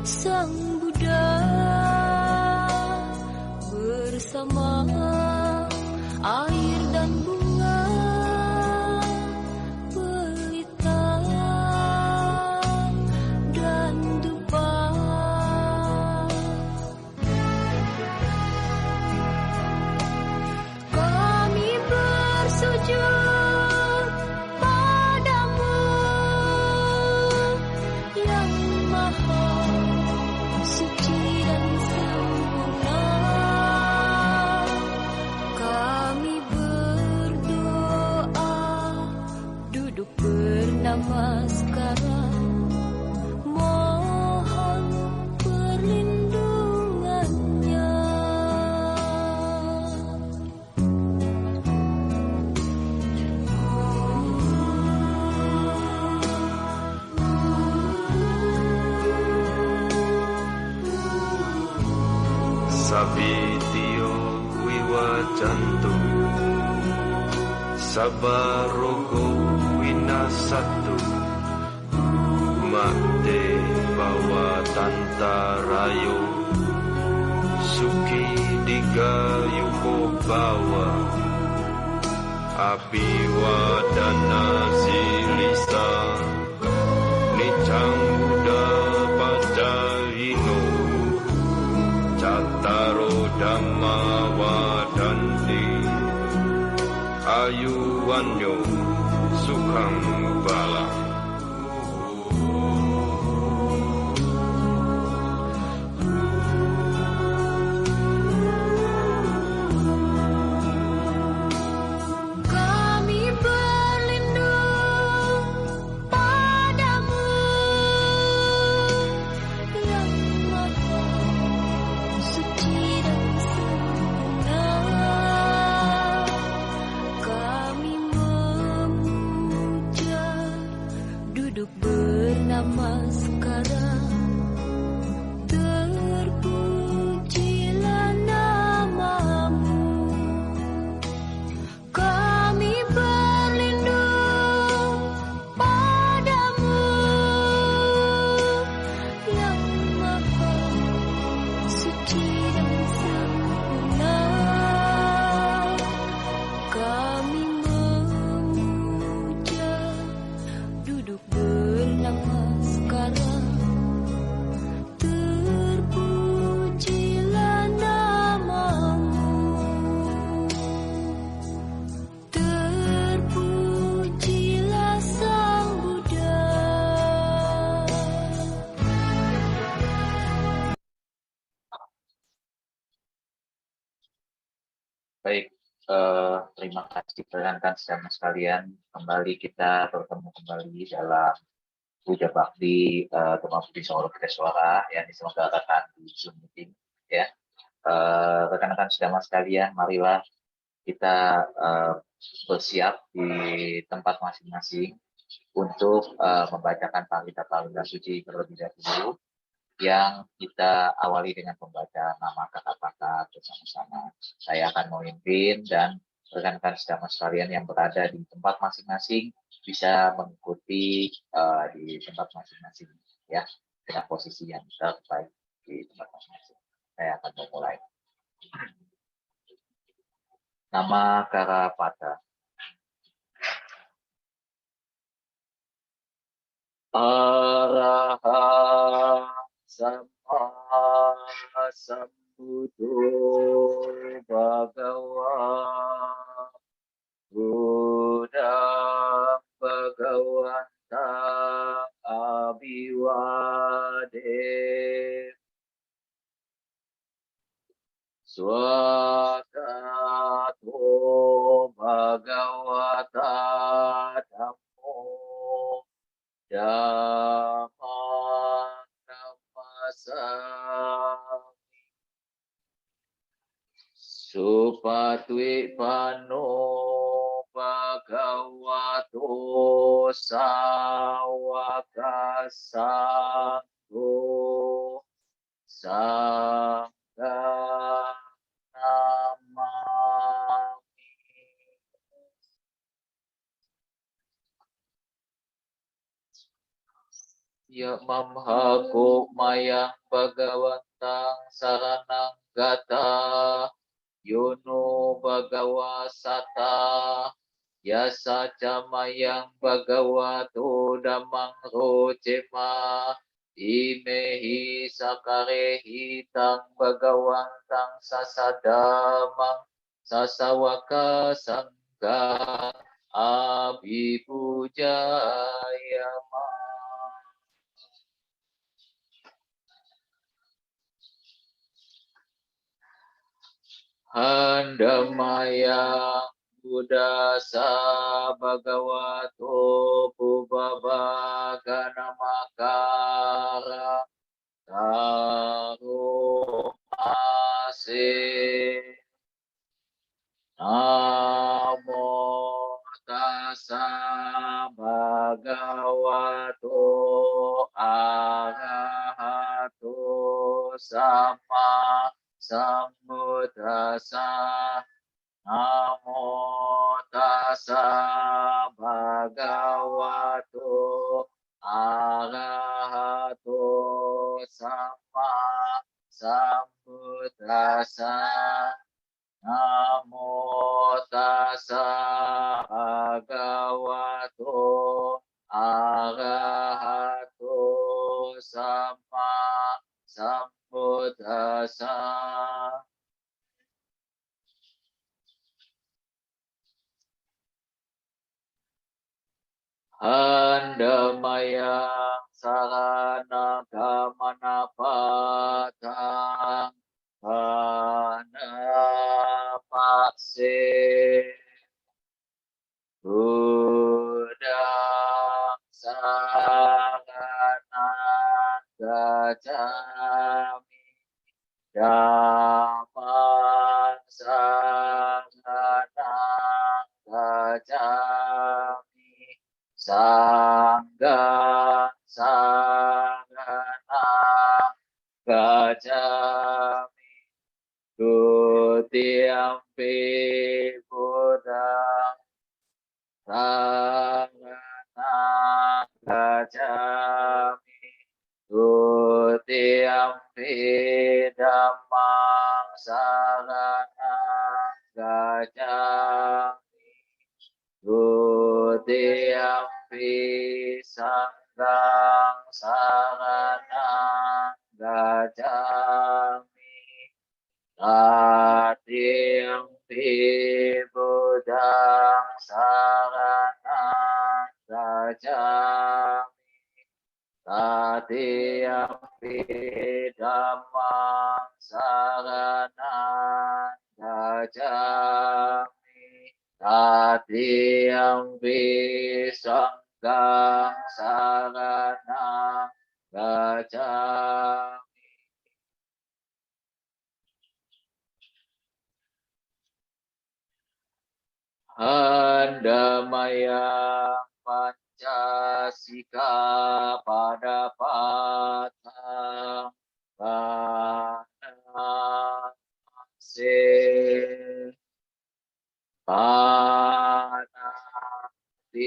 Sang Buddha bersama air dan bunga pelita dan dupa. Kami bersujud padamu yang maha suci dan sempurna. Kami berdoa duduk bernamaskara, mohon perlindungannya. Sabitio wiwajantu, sabarogo winasatu, makde bawatantarayo, suki digayuko bawa, abiwadana silisa, nicang Buddha pacahino, Cattaro Dhamma Wadanti, Ayuwanyo Sukhang Balang. Kami berlindung padamu yang maha suci dan sempurna. Kami memuja duduk bernamaskara, terpujilah namamu. Kami berlindung padamu yang maha suci dan sempurna. Kami memuja duduk bernamaskara, terpujilah namamu. Terpujilah Sang Buddha. Baik, terima kasih rekan-rekan sekalian. Kembali kita bertemu kembali dalam Puja Bakti Dhamma Budi Sangoro Suara yang diselenggarakan di Zoom meeting. Ya, rekan-rekan sekalian, marilah kita bersiap di tempat masing-masing untuk membacakan parita-parita suci terlebih dahulu, yang kita awali dengan pembacaan nama kata-kata bersama-sama. Saya akan memimpin dan rekan-rekan sekalian yang berada di tempat masing-masing bisa mengikuti di tempat masing-masing, ya, dengan posisi yang terbaik di tempat masing-masing. Saya akan memulai. Nama Karapata. Araha Sama Sambuddho Bhagava Buddha Bhagavanta Abhivade Swakato Bhagavata Dhammo Dhamma Namasami Supatwi Pano Bhagavato Sawaka Sangho Sangha Namami. Ya mamhaku mayang Bhagawantang saranang gata Yono Bhagawa Sata Yasa Camayang Bhagavato Dhammang Rojema Imehi Sakarehi Tang Bhagawantang Sasadamang Sasawaka Sangha Abhipujaya Ma. Handamaya Buddhasa Bhagavato Pubaba Ganamakara Taro Ase Namo Tassa Bhagavato Arahato Sama Sambuddhassa Namo Tassa Bhagavato Arahato Sama Sambuddhassa Namo Tassa Bhagavato Arahato Sama Sambuddhassa. Handamaya sarana kamana patang panapakse Buddhang sarana gacchami Dhammang sarana gacchami Sanghang sarana gacchami Dutiyampi Buddhang sarana gacchami Dutiyampi Dhammang sarana gacchami Dutiyampi Sanghang sarana gacchami Tatiyampi Buddhang sarana gacchami Tatiyampi Dhammang sarana gacchami Tatiyampi Sanghang sarana gacchami. Handamaya Pancasika pada patang panase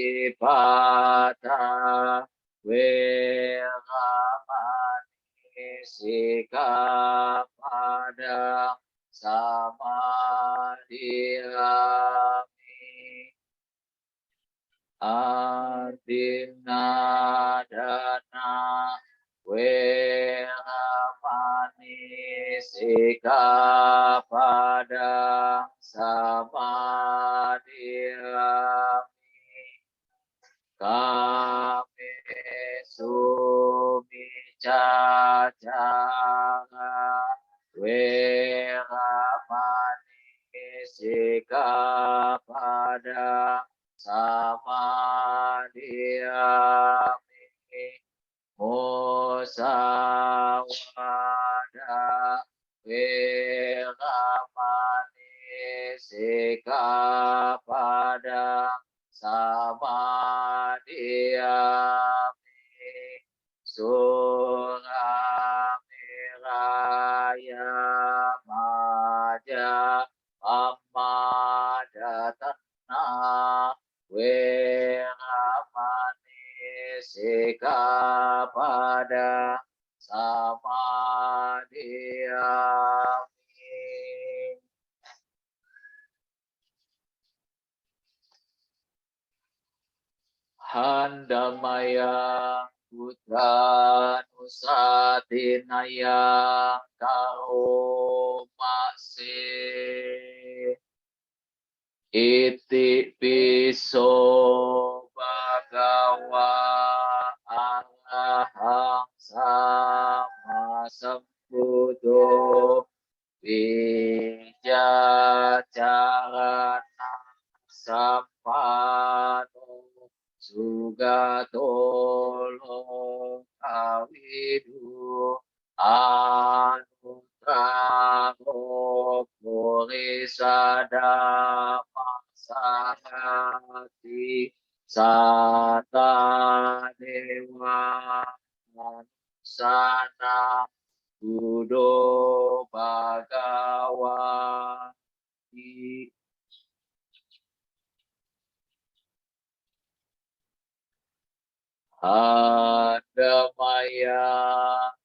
Panatipata Veramani Sikapada Samadhiyami Adinadana Veramani Sikapada Samadhiyami Kami sumicacara Veramani Sikapada Samadhiyami Musawada Veramani Sikapada Samadhiyami Suramiraya Maja Ammadatana Veramani Sikapada pada samadhi. Handamaya putra nusatinaya karomase iti piso bhagawa arahang sama sambuddho wijacarana sampano sugatolo kawidu anuttaro purisada sahati sata dewa manusana buddho bhagawati. Handamaya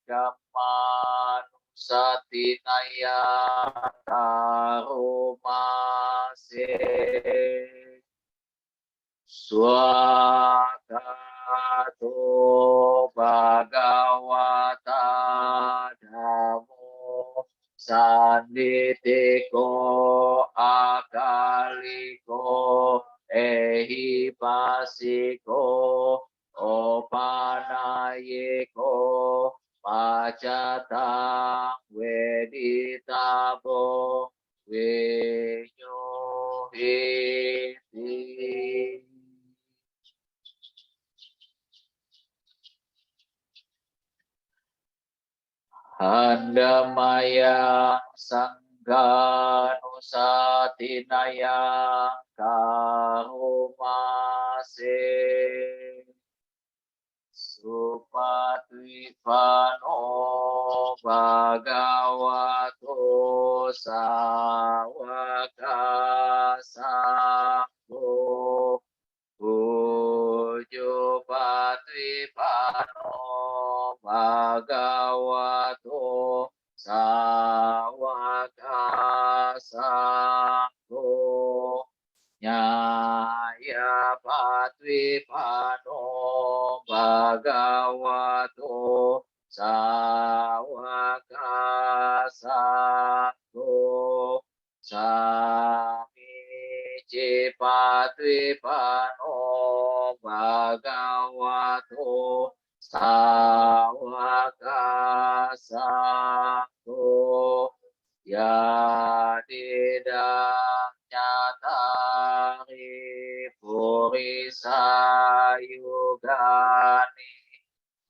Dhammanusatinaya karomase swakato bhagawata dhammo sanditiko akaliko ehipasiko opanayeko pacatang weditabo winyohiti. Handamaya sangganusatinaya karomase supatwipano bhagavato sawaka sangho pujo patwipano bhagavato sawaka sangho nyaya patwipano bhagavato sawaka sangho samici patwipano bhagavato sawaka sangho yadidang nyatari purisa yugani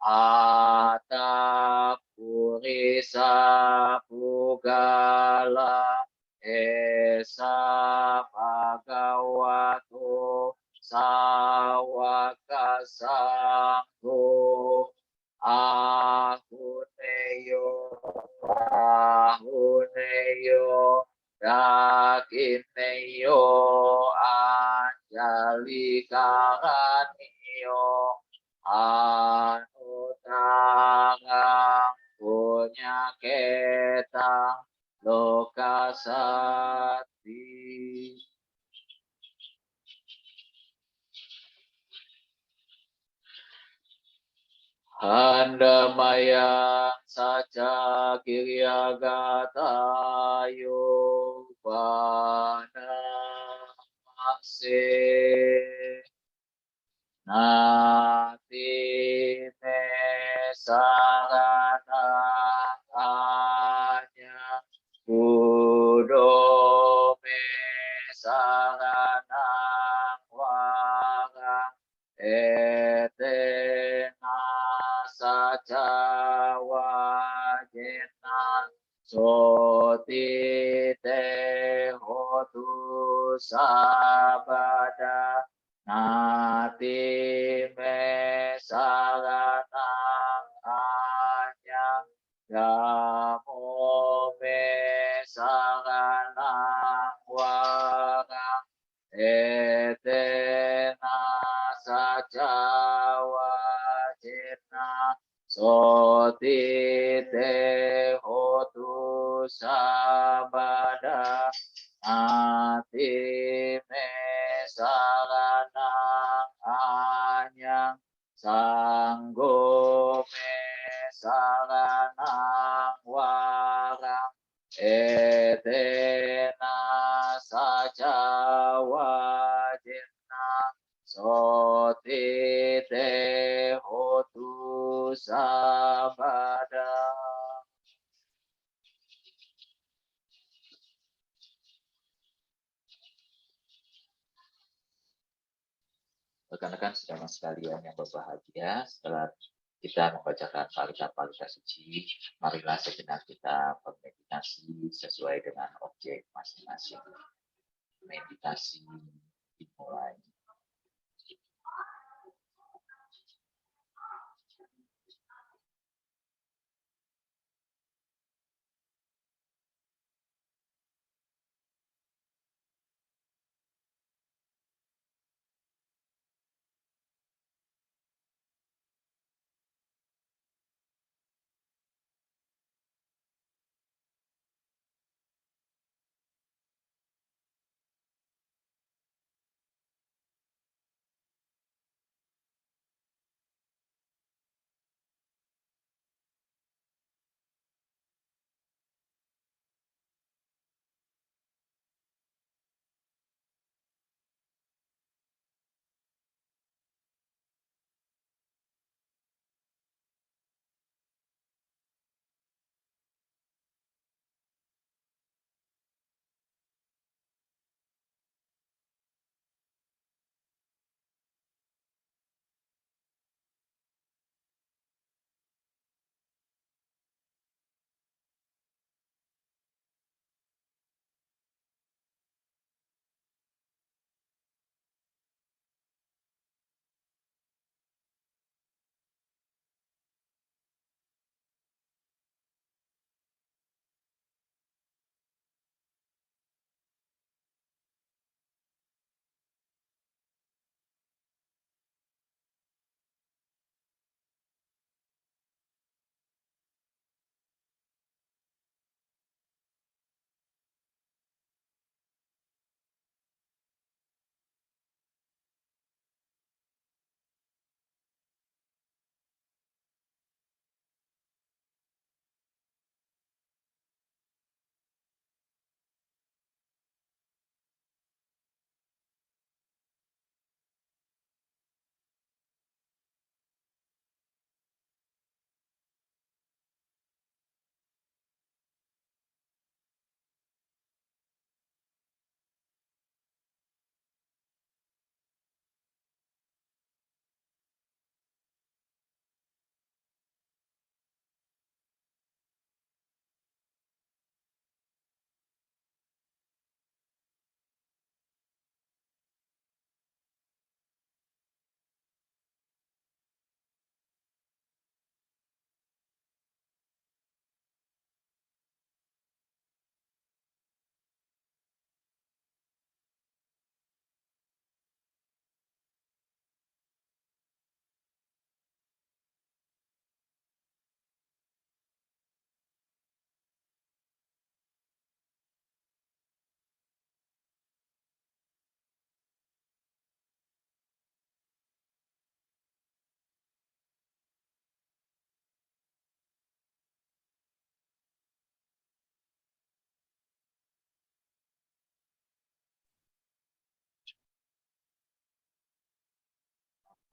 ata purisa pugala esa bhagavato sawaka sangho ahuneyo dakineyo anjali karaniyo anutarang punya ketang lokasati. Handamaya saca kiryagata yobana makse nati me sarana anya buddho me sarana wara etena saca wajena soti te hotu sabada nati me sarana anya damo me sarana wara etena saca wajena Soti te hotu sabada ati me saranang anyang sanggo me saranang warang etena saja wajina soti te hotu sabada. Rekan-rekan saudara sekalian yang berbahagia, setelah kita membacakan palikat-palikat suci, marilah sejenak kita bermeditasi sesuai dengan objek masing-masing. Meditasi dimulai.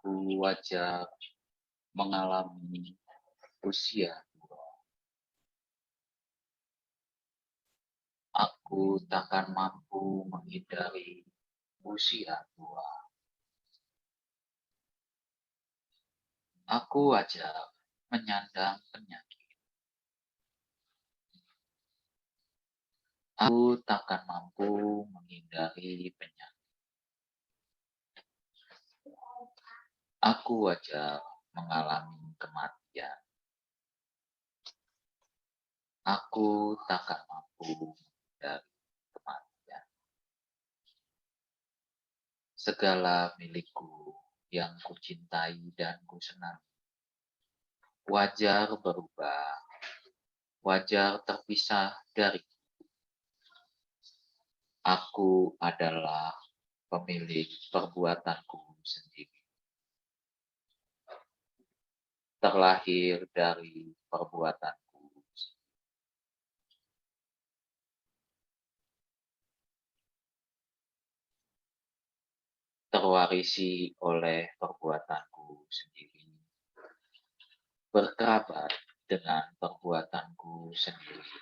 Aku wajar mengalami usia tua. Aku takkan mampu menghindari usia tua. Aku wajar menyandang penyakit. Aku takkan mampu menghindari penyakit. Aku wajar mengalami kematian. Aku takkan mampu menghindari kematian. Segala milikku yang kucintai dan kusenangi wajar berubah, wajar terpisah dari aku adalah pemilik perbuatanku sendiri, terlahir dari perbuatanku, terwarisi oleh perbuatanku sendiri, berkerabat dengan perbuatanku sendiri,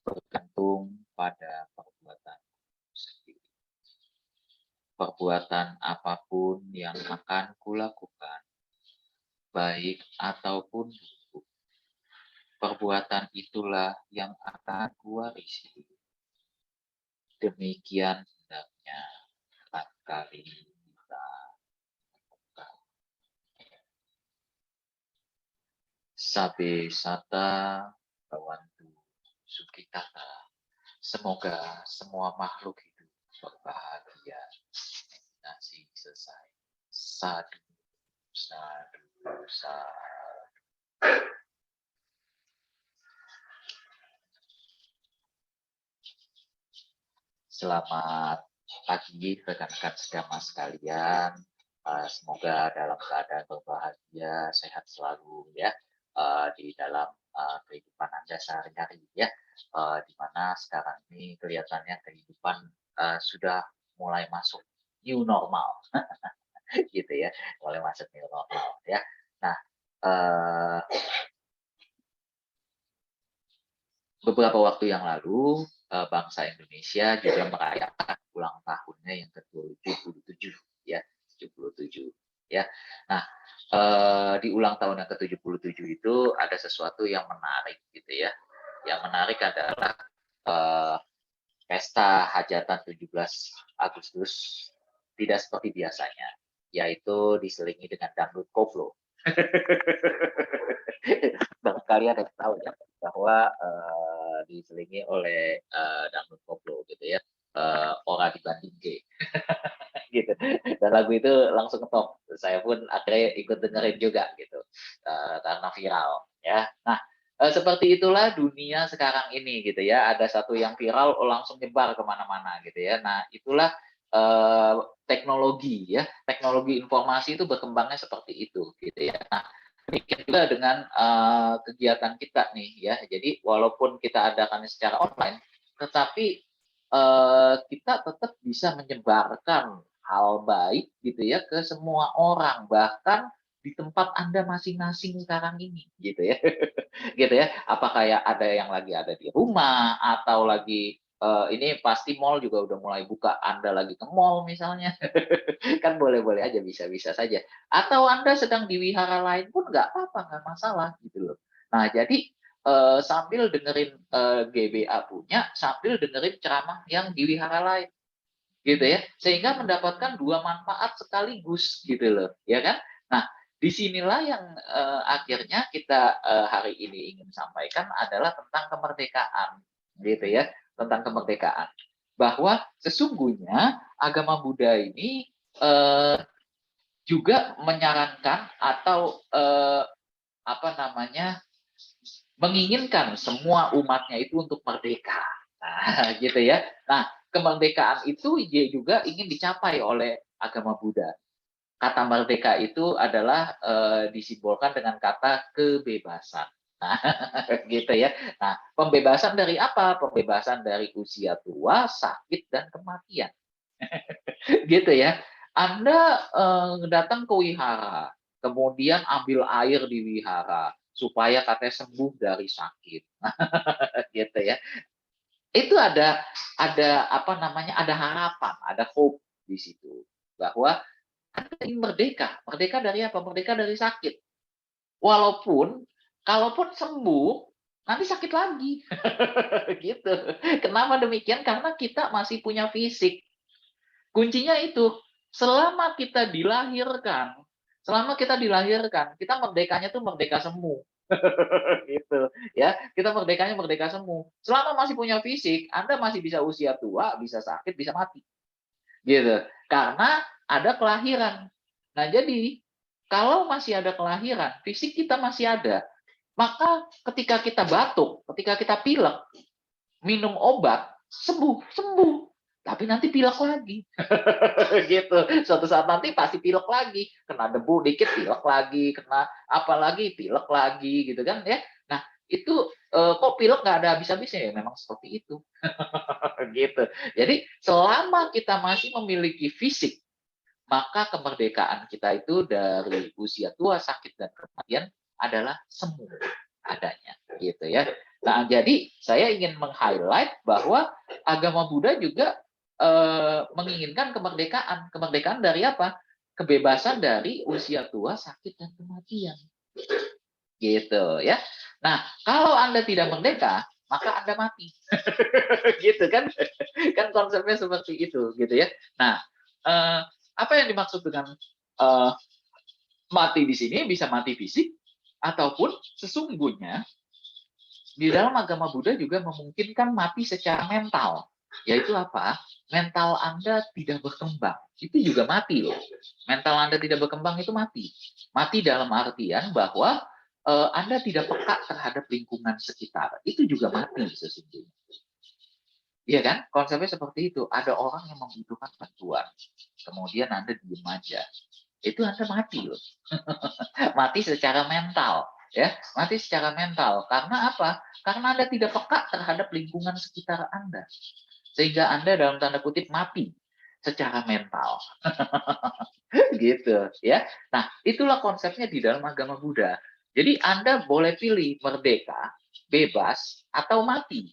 bergantung pada perbuatanku sendiri. Perbuatan apapun yang akan kulakukan, baik ataupun buruk, perbuatan itulah yang akan kuwarisi. Demikian hendaknya kali kita lakukan. Sabe sata bawantu sukitata. Semoga semua makhluk hidup berbahagia. Meditasi selesai. Sadu, sadu, sadu. Selamat pagi rekan-rekan sedama sekalian. Semoga dalam keadaan berbahagia, sehat selalu ya di dalam kehidupan Anda sehari-hari ya. Di mana sekarang ini kelihatannya kehidupan sudah mulai masuk new normal gitu ya, mulai masuk new normal ya. Nah, beberapa waktu yang lalu bangsa Indonesia juga merayakan ulang tahunnya yang ke-77 ya, 77 ya. Nah, di ulang tahun yang ke-77 itu ada sesuatu yang menarik gitu ya. Yang menarik adalah pesta hajatan 17 Agustus tidak seperti biasanya, yaitu diselingi dengan dangdut koplo. Barangkali ada yang tahu ya bahwa diselingi oleh dangdut koplo gitu ya, ora dibanding G. Gitu. Dan lagu itu langsung ngetop. Saya pun akhirnya ikut dengerin juga gitu karena viral ya. Nah, seperti itulah dunia sekarang ini gitu ya. Ada satu yang viral langsung nyebar kemana-mana gitu ya. Nah, itulah teknologi ya. Teknologi informasi itu berkembangnya seperti itu gitu ya. Nah, demikian juga dengan kegiatan kita nih ya. Jadi walaupun kita adakan secara online, tetapi kita tetap bisa menyebarkan hal baik gitu ya ke semua orang, bahkan di tempat Anda masing-masing sekarang ini gitu ya. Gitu ya. Apa kayak ada yang lagi ada di rumah atau lagi ini pasti mall juga udah mulai buka, Anda lagi ke mall misalnya. Kan boleh-boleh aja, bisa-bisa saja. Atau Anda sedang di wihara lain pun nggak apa-apa, nggak masalah gitu loh. Nah, jadi sambil dengerin GBA punya, sambil dengerin ceramah yang di wihara lain gitu ya, sehingga mendapatkan dua manfaat sekaligus gitu loh, ya kan? Nah, disinilah yang akhirnya kita hari ini ingin sampaikan adalah tentang kemerdekaan, gitu ya, tentang kemerdekaan. Bahwa sesungguhnya agama Buddha ini juga menyarankan atau apa namanya, menginginkan semua umatnya itu untuk merdeka. Nah, gitu ya. Nah, kemerdekaan itu juga ingin dicapai oleh agama Buddha. Kata merdeka itu adalah disimbolkan dengan kata kebebasan. Nah, gitu ya. Nah, pembebasan dari apa? Pembebasan dari usia tua, sakit, dan kematian. Gitu ya. Anda datang ke wihara, kemudian ambil air di wihara supaya katanya sembuh dari sakit. Gitu ya. Itu ada apa namanya? Ada harapan, ada hope di situ bahwa Anda ingin merdeka. Merdeka dari apa? Merdeka dari sakit. Walaupun kalaupun sembuh nanti sakit lagi. Gitu. Kenapa demikian? Karena kita masih punya fisik. Kuncinya itu, selama kita dilahirkan, kita merdekanya tuh merdeka semu. Gitu ya, kita merdekanya merdeka semu. Selama masih punya fisik, Anda masih bisa usia tua, bisa sakit, bisa mati. Gitu. Karena ada kelahiran. Nah, jadi kalau masih ada kelahiran, fisik kita masih ada. Maka ketika kita batuk, ketika kita pilek, minum obat, sembuh. Tapi nanti pilek lagi. Gitu. Suatu saat nanti pasti pilek lagi. Kena debu dikit pilek lagi, kena apa lagi pilek lagi gitu kan ya. Nah, itu kok pilek nggak ada habis-habisnya ya, memang seperti itu. Gitu. Jadi selama kita masih memiliki fisik, maka kemerdekaan kita itu dari usia tua, sakit, dan kematian adalah semu adanya, gitu ya. Nah, jadi saya ingin meng-highlight bahwa agama Buddha juga menginginkan kemerdekaan dari apa? Kebebasan dari usia tua, sakit, dan kematian, gitu ya. Nah, kalau Anda tidak merdeka, maka Anda mati, gitu kan? Kan konsepnya seperti itu, gitu ya. Nah, apa yang dimaksud dengan mati di sini? Bisa mati fisik, ataupun sesungguhnya di dalam agama Buddha juga memungkinkan mati secara mental. Yaitu apa? Mental Anda tidak berkembang. Itu juga mati loh. Mental Anda tidak berkembang itu mati. Mati dalam artian bahwa Anda tidak peka terhadap lingkungan sekitar. Itu juga mati sesungguhnya. Iya kan? Konsepnya seperti itu. Ada orang yang membutuhkan bantuan. Kemudian Anda diem aja. Itu Anda mati loh. Mati secara mental. Ya, mati secara mental. Karena apa? Karena Anda tidak peka terhadap lingkungan sekitar Anda. Sehingga Anda dalam tanda kutip mati secara mental. Gitu ya. Nah, itulah konsepnya di dalam agama Buddha. Jadi Anda boleh pilih merdeka, bebas, atau mati.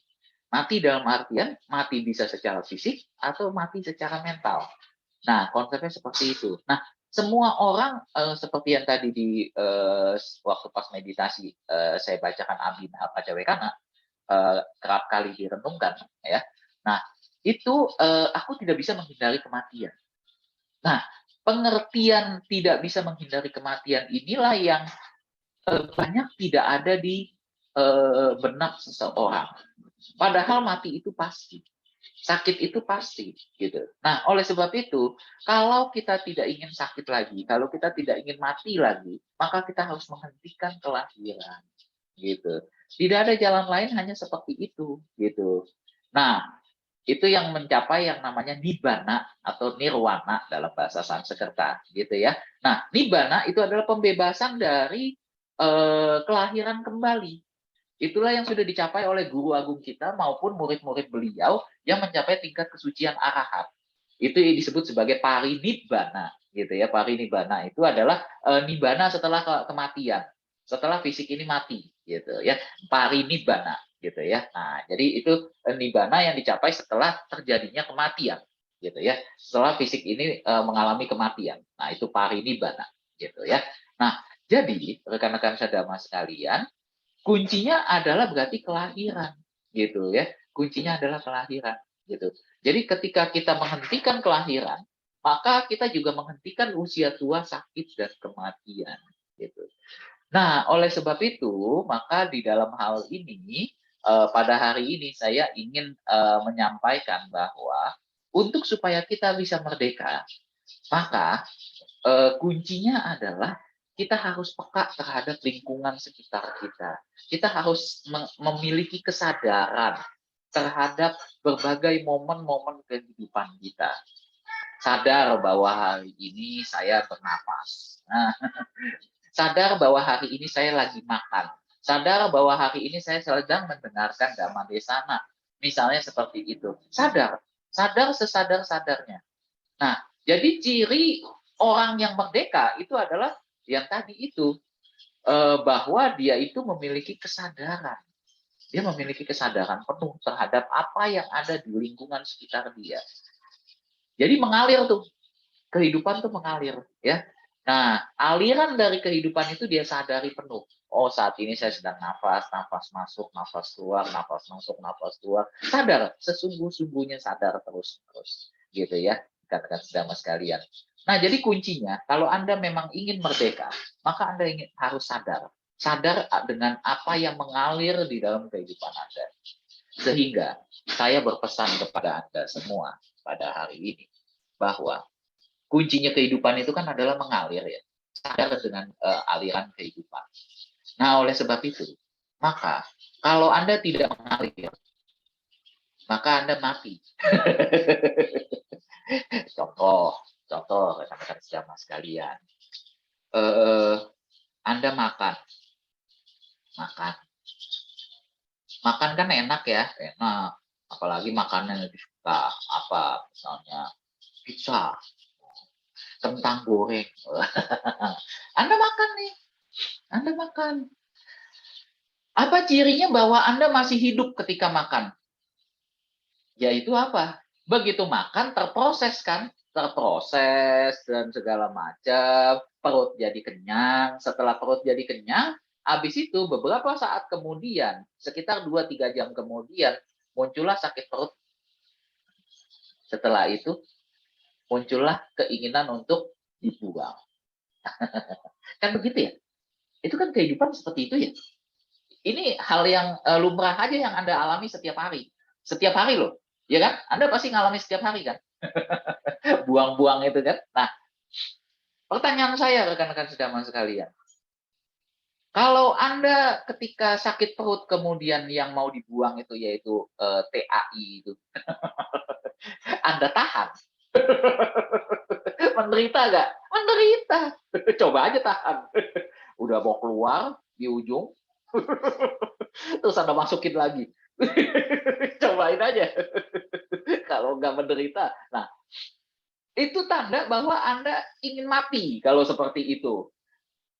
Mati dalam artian mati bisa secara fisik atau mati secara mental. Nah, konsepnya seperti itu. Nah, semua orang seperti yang tadi di waktu pas meditasi saya bacakan Abhina Pacawekana, kerap kali direnungkan ya. Nah, itu aku tidak bisa menghindari kematian. Nah, pengertian tidak bisa menghindari kematian inilah yang banyak tidak ada di benak seseorang. Padahal mati itu pasti. Sakit itu pasti, gitu. Nah, oleh sebab itu, kalau kita tidak ingin sakit lagi, kalau kita tidak ingin mati lagi, maka kita harus menghentikan kelahiran, gitu. Tidak ada jalan lain, hanya seperti itu, gitu. Nah, itu yang mencapai yang namanya nibbana atau nirwana dalam bahasa Sanskerta, gitu ya. Nah, nibbana itu adalah pembebasan dari kelahiran kembali. Itulah yang sudah dicapai oleh guru agung kita maupun murid-murid beliau yang mencapai tingkat kesucian arahat. Itu disebut sebagai parinibbana, gitu ya. Parinibbana itu adalah nibbana setelah kematian, setelah fisik ini mati, gitu ya. Parinibbana, gitu ya. Nah, jadi itu nibbana yang dicapai setelah terjadinya kematian, gitu ya. Setelah fisik ini mengalami kematian. Nah, itu parinibbana, gitu ya. Nah, jadi rekan-rekan sedama sekalian, kuncinya adalah berarti kelahiran, gitu ya. Kuncinya adalah kelahiran, gitu. Jadi ketika kita menghentikan kelahiran, maka kita juga menghentikan usia tua, sakit, dan kematian, gitu. Nah, oleh sebab itu, maka di dalam hal ini, pada hari ini saya ingin menyampaikan bahwa untuk supaya kita bisa merdeka, maka kuncinya adalah kita harus peka terhadap lingkungan sekitar kita. Kita harus memiliki kesadaran terhadap berbagai momen-momen kehidupan kita. Sadar bahwa hari ini saya bernapas. Nah, sadar bahwa hari ini saya lagi makan. Sadar bahwa hari ini saya sedang mendengarkan Dhamma Desana. Misalnya seperti itu. Sadar sesadar-sadarnya. Nah, jadi ciri orang yang merdeka itu adalah yang tadi itu, bahwa dia itu memiliki kesadaran. Dia memiliki kesadaran penuh terhadap apa yang ada di lingkungan sekitar dia. Jadi mengalir tuh, kehidupan tuh mengalir, ya. Nah, aliran dari kehidupan itu dia sadari penuh. Oh, saat ini saya sedang nafas masuk, nafas keluar, nafas masuk, nafas keluar. Sadar, sesungguh-sungguhnya sadar terus, gitu ya, rekan-rekan sedama sekalian. Nah, jadi kuncinya, kalau Anda memang ingin merdeka, maka Anda harus sadar. Sadar dengan apa yang mengalir di dalam kehidupan Anda. Sehingga saya berpesan kepada Anda semua pada hari ini, bahwa kuncinya kehidupan itu kan adalah mengalir ya. sadar dengan aliran kehidupan. Nah, oleh sebab itu, maka kalau Anda tidak mengalir, maka Anda mati. contoh rekan-rekan sejamaah sekalian. Anda makan. Makan kan enak ya, enak. Apalagi makanan yang disuka, apa misalnya pizza, kentang goreng. Anda makan nih, Anda makan. Apa cirinya bahwa Anda masih hidup ketika makan? Yaitu apa? Begitu makan terproses kan? Terproses dan segala macam, perut jadi kenyang. Setelah perut jadi kenyang, habis itu beberapa saat kemudian, sekitar 2-3 jam kemudian, muncullah sakit perut. Setelah itu, muncullah keinginan untuk dibuang. Kan begitu ya? Itu kan kehidupan seperti itu ya. Ini hal yang lumrah aja yang Anda alami setiap hari. Setiap hari loh. Ya kan? Anda pasti ngalami setiap hari kan? Buang-buang itu kan? Nah, pertanyaan saya rekan-rekan sejamaah sekalian. Kalau Anda ketika sakit perut kemudian yang mau dibuang itu yaitu TAI itu. Anda tahan. Menderita nggak? Menderita. Coba aja tahan. Udah mau keluar di ujung, terus Anda masukin lagi. Cobain aja. Kalau nggak menderita. Nah, itu tanda bahwa Anda ingin mati kalau seperti itu.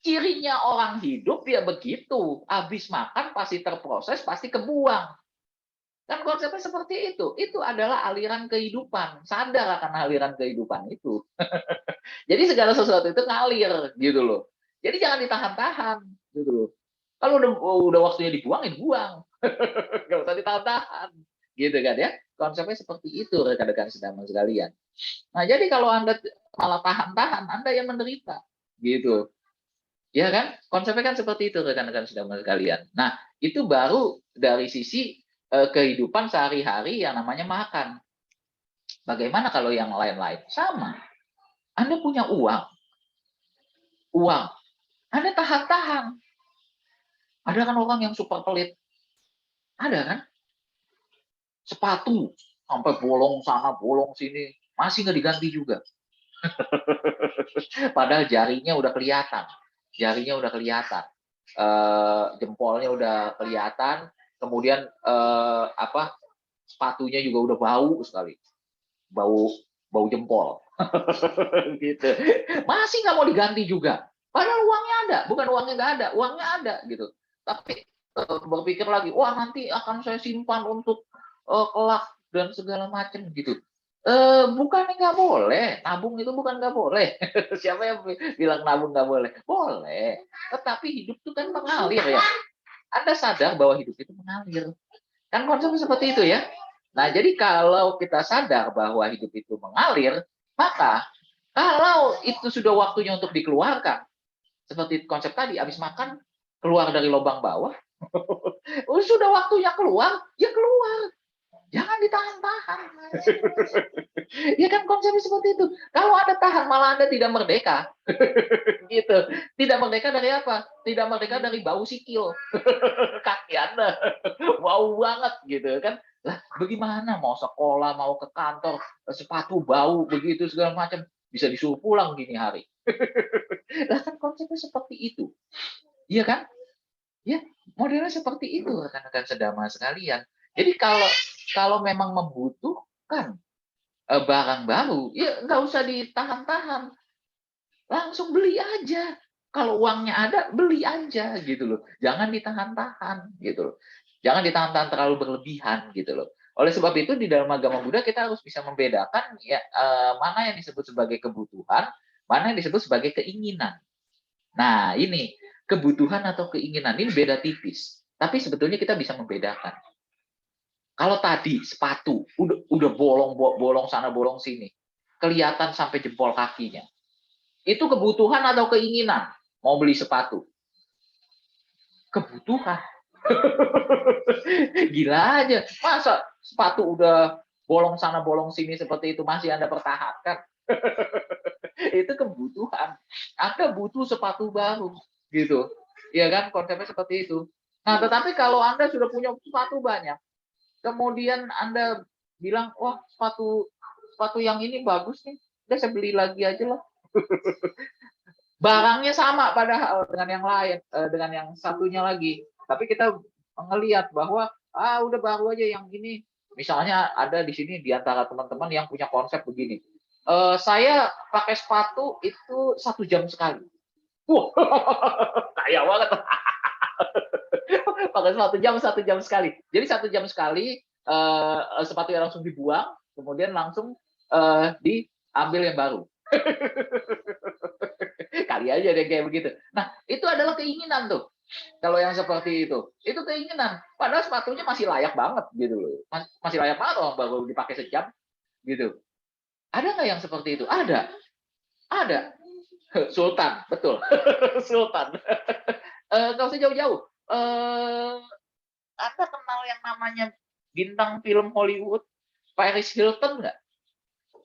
Cirinya orang hidup ya begitu. Habis makan pasti terproses, pasti kebuang. Kan konsepnya seperti itu. Itu adalah aliran kehidupan. Sadar akan aliran kehidupan itu. Jadi segala sesuatu itu ngalir gitu loh. Jadi jangan ditahan-tahan gitu loh. Kalau udah waktunya dibuang, ya dibuang. Nggak usah ditahan-tahan. Gitu kan ya. Konsepnya seperti itu rekan-rekan sejamaah sekalian. Nah, jadi kalau Anda malah tahan-tahan, Anda yang menderita. Gitu. Ya kan? Konsepnya kan seperti itu rekan-rekan sejamaah sekalian. Nah, itu baru dari sisi kehidupan sehari-hari yang namanya makan. Bagaimana kalau yang lain-lain? Sama. Anda punya uang. Anda tahan-tahan. Ada kan orang yang super pelit. Ada kan? Sepatu sampai bolong sana, bolong sini. Masih nggak diganti juga. Padahal jarinya udah kelihatan. Jempolnya udah kelihatan. Kemudian sepatunya juga udah bau sekali. Bau jempol. Gitu. Masih nggak mau diganti juga. Padahal uangnya ada, bukan uangnya nggak ada, uangnya ada gitu. Tapi berpikir lagi, wah nanti akan saya simpan untuk kelak dan segala macam gitu. Bukan nggak boleh, nabung itu bukan nggak boleh. Siapa yang bilang nabung nggak boleh? Boleh. Tetapi hidup itu kan mengalir ya. Anda sadar bahwa hidup itu mengalir. Kan konsepnya seperti itu ya. Nah, jadi kalau kita sadar bahwa hidup itu mengalir, maka kalau itu sudah waktunya untuk dikeluarkan, seperti konsep tadi, habis makan, keluar dari lubang bawah, sudah waktunya keluar, ya keluar. Jangan ditahan-tahan. Ya kan konsepnya seperti itu. Kalau Anda tahan, malah Anda tidak merdeka. Gitu. Tidak merdeka dari apa? Tidak merdeka dari bau sikil. Kaki Anda. Bau banget gitu kan. Lah, bagaimana mau sekolah, mau ke kantor, sepatu bau begitu segala macam, bisa disuruh pulang gini hari. Lah kan konsepnya seperti itu. Iya kan? Ya, modelnya seperti itu rekan-rekan sejamaah sekalian. Jadi kalau memang membutuhkan barang baru, ya nggak usah ditahan-tahan. Langsung beli aja. Kalau uangnya ada, beli aja gitu loh. Jangan ditahan-tahan gitu loh. Jangan ditahan-tahan terlalu berlebihan gitu loh. Oleh sebab itu di dalam agama Buddha kita harus bisa membedakan ya mana yang disebut sebagai kebutuhan, mana yang disebut sebagai keinginan. Nah, ini kebutuhan atau keinginan ini beda tipis. Tapi sebetulnya kita bisa membedakan. Kalau tadi sepatu udah bolong sana bolong sini, kelihatan sampai jempol kakinya. Itu kebutuhan atau keinginan mau beli sepatu? Kebutuhan. Gila aja. Masa sepatu udah bolong sana bolong sini seperti itu masih Anda pertahankan? Itu kebutuhan. Anda butuh sepatu baru, gitu. Ya kan, konsepnya seperti itu. Nah, tetapi kalau Anda sudah punya sepatu banyak, kemudian Anda bilang, wah sepatu yang ini bagus nih, udah saya beli lagi aja lah. Barangnya sama padahal dengan yang lain, dengan yang satunya lagi. Tapi kita ngelihat bahwa udah baru aja yang ini. Misalnya ada di sini di antara teman-teman yang punya konsep begini. Saya pakai sepatu itu 1 jam sekali. Wah, kaya banget. Pakai 1 jam sekali. Jadi 1 jam sekali sepatunya langsung dibuang, kemudian langsung diambil yang baru. Kali aja deh kayak begitu. Nah, itu adalah keinginan tuh. Kalau yang seperti itu keinginan. Padahal sepatunya masih layak banget gitu loh. Masih layak banget orang baru dipakai sejam gitu. Ada nggak yang seperti itu? Ada. Ada. Sultan, betul. Sultan. Nggak usah jauh-jauh. Anda kenal yang namanya bintang film Hollywood Paris Hilton nggak?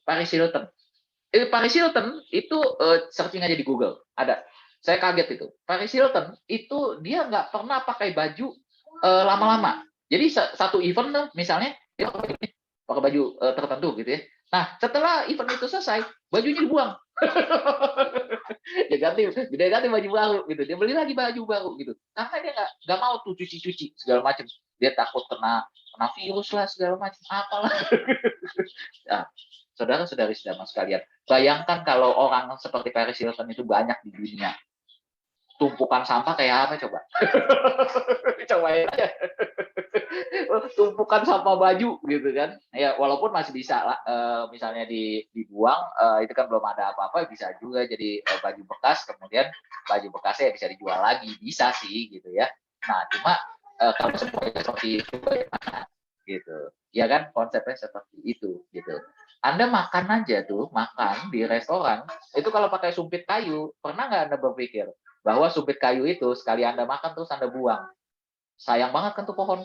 Paris Hilton. Paris Hilton itu searching aja di Google. Ada. Saya kaget itu. Paris Hilton itu dia nggak pernah pakai baju lama-lama. Jadi satu event misalnya dia pakai baju tertentu gitu ya. Nah, setelah event itu selesai, bajunya dibuang. dia ganti baju baru gitu. Dia beli lagi baju baru gitu. Karena dia nggak mau tuh cuci-cuci segala macam. Dia takut kena virus lah segala macam. Apalah. Nah, saudara-saudari sedang sekalian, bayangkan kalau orang seperti Paris Hilton itu banyak di dunia. Tumpukan sampah kayak apa coba? Cobain aja. Tumpukan sampah baju gitu kan. Ya walaupun masih bisa misalnya dibuang, itu kan belum ada apa-apa, bisa juga jadi baju bekas, kemudian baju bekasnya bisa dijual lagi, bisa sih gitu ya. Nah, cuma kalau semuanya seperti itu bagaimana gitu. Ya kan konsepnya seperti itu gitu. Anda makan aja tuh, makan di restoran, itu kalau pakai sumpit kayu, pernah nggak Anda berpikir bahwa sumpit kayu itu sekali Anda makan terus Anda buang? Sayang banget kan tuh pohon.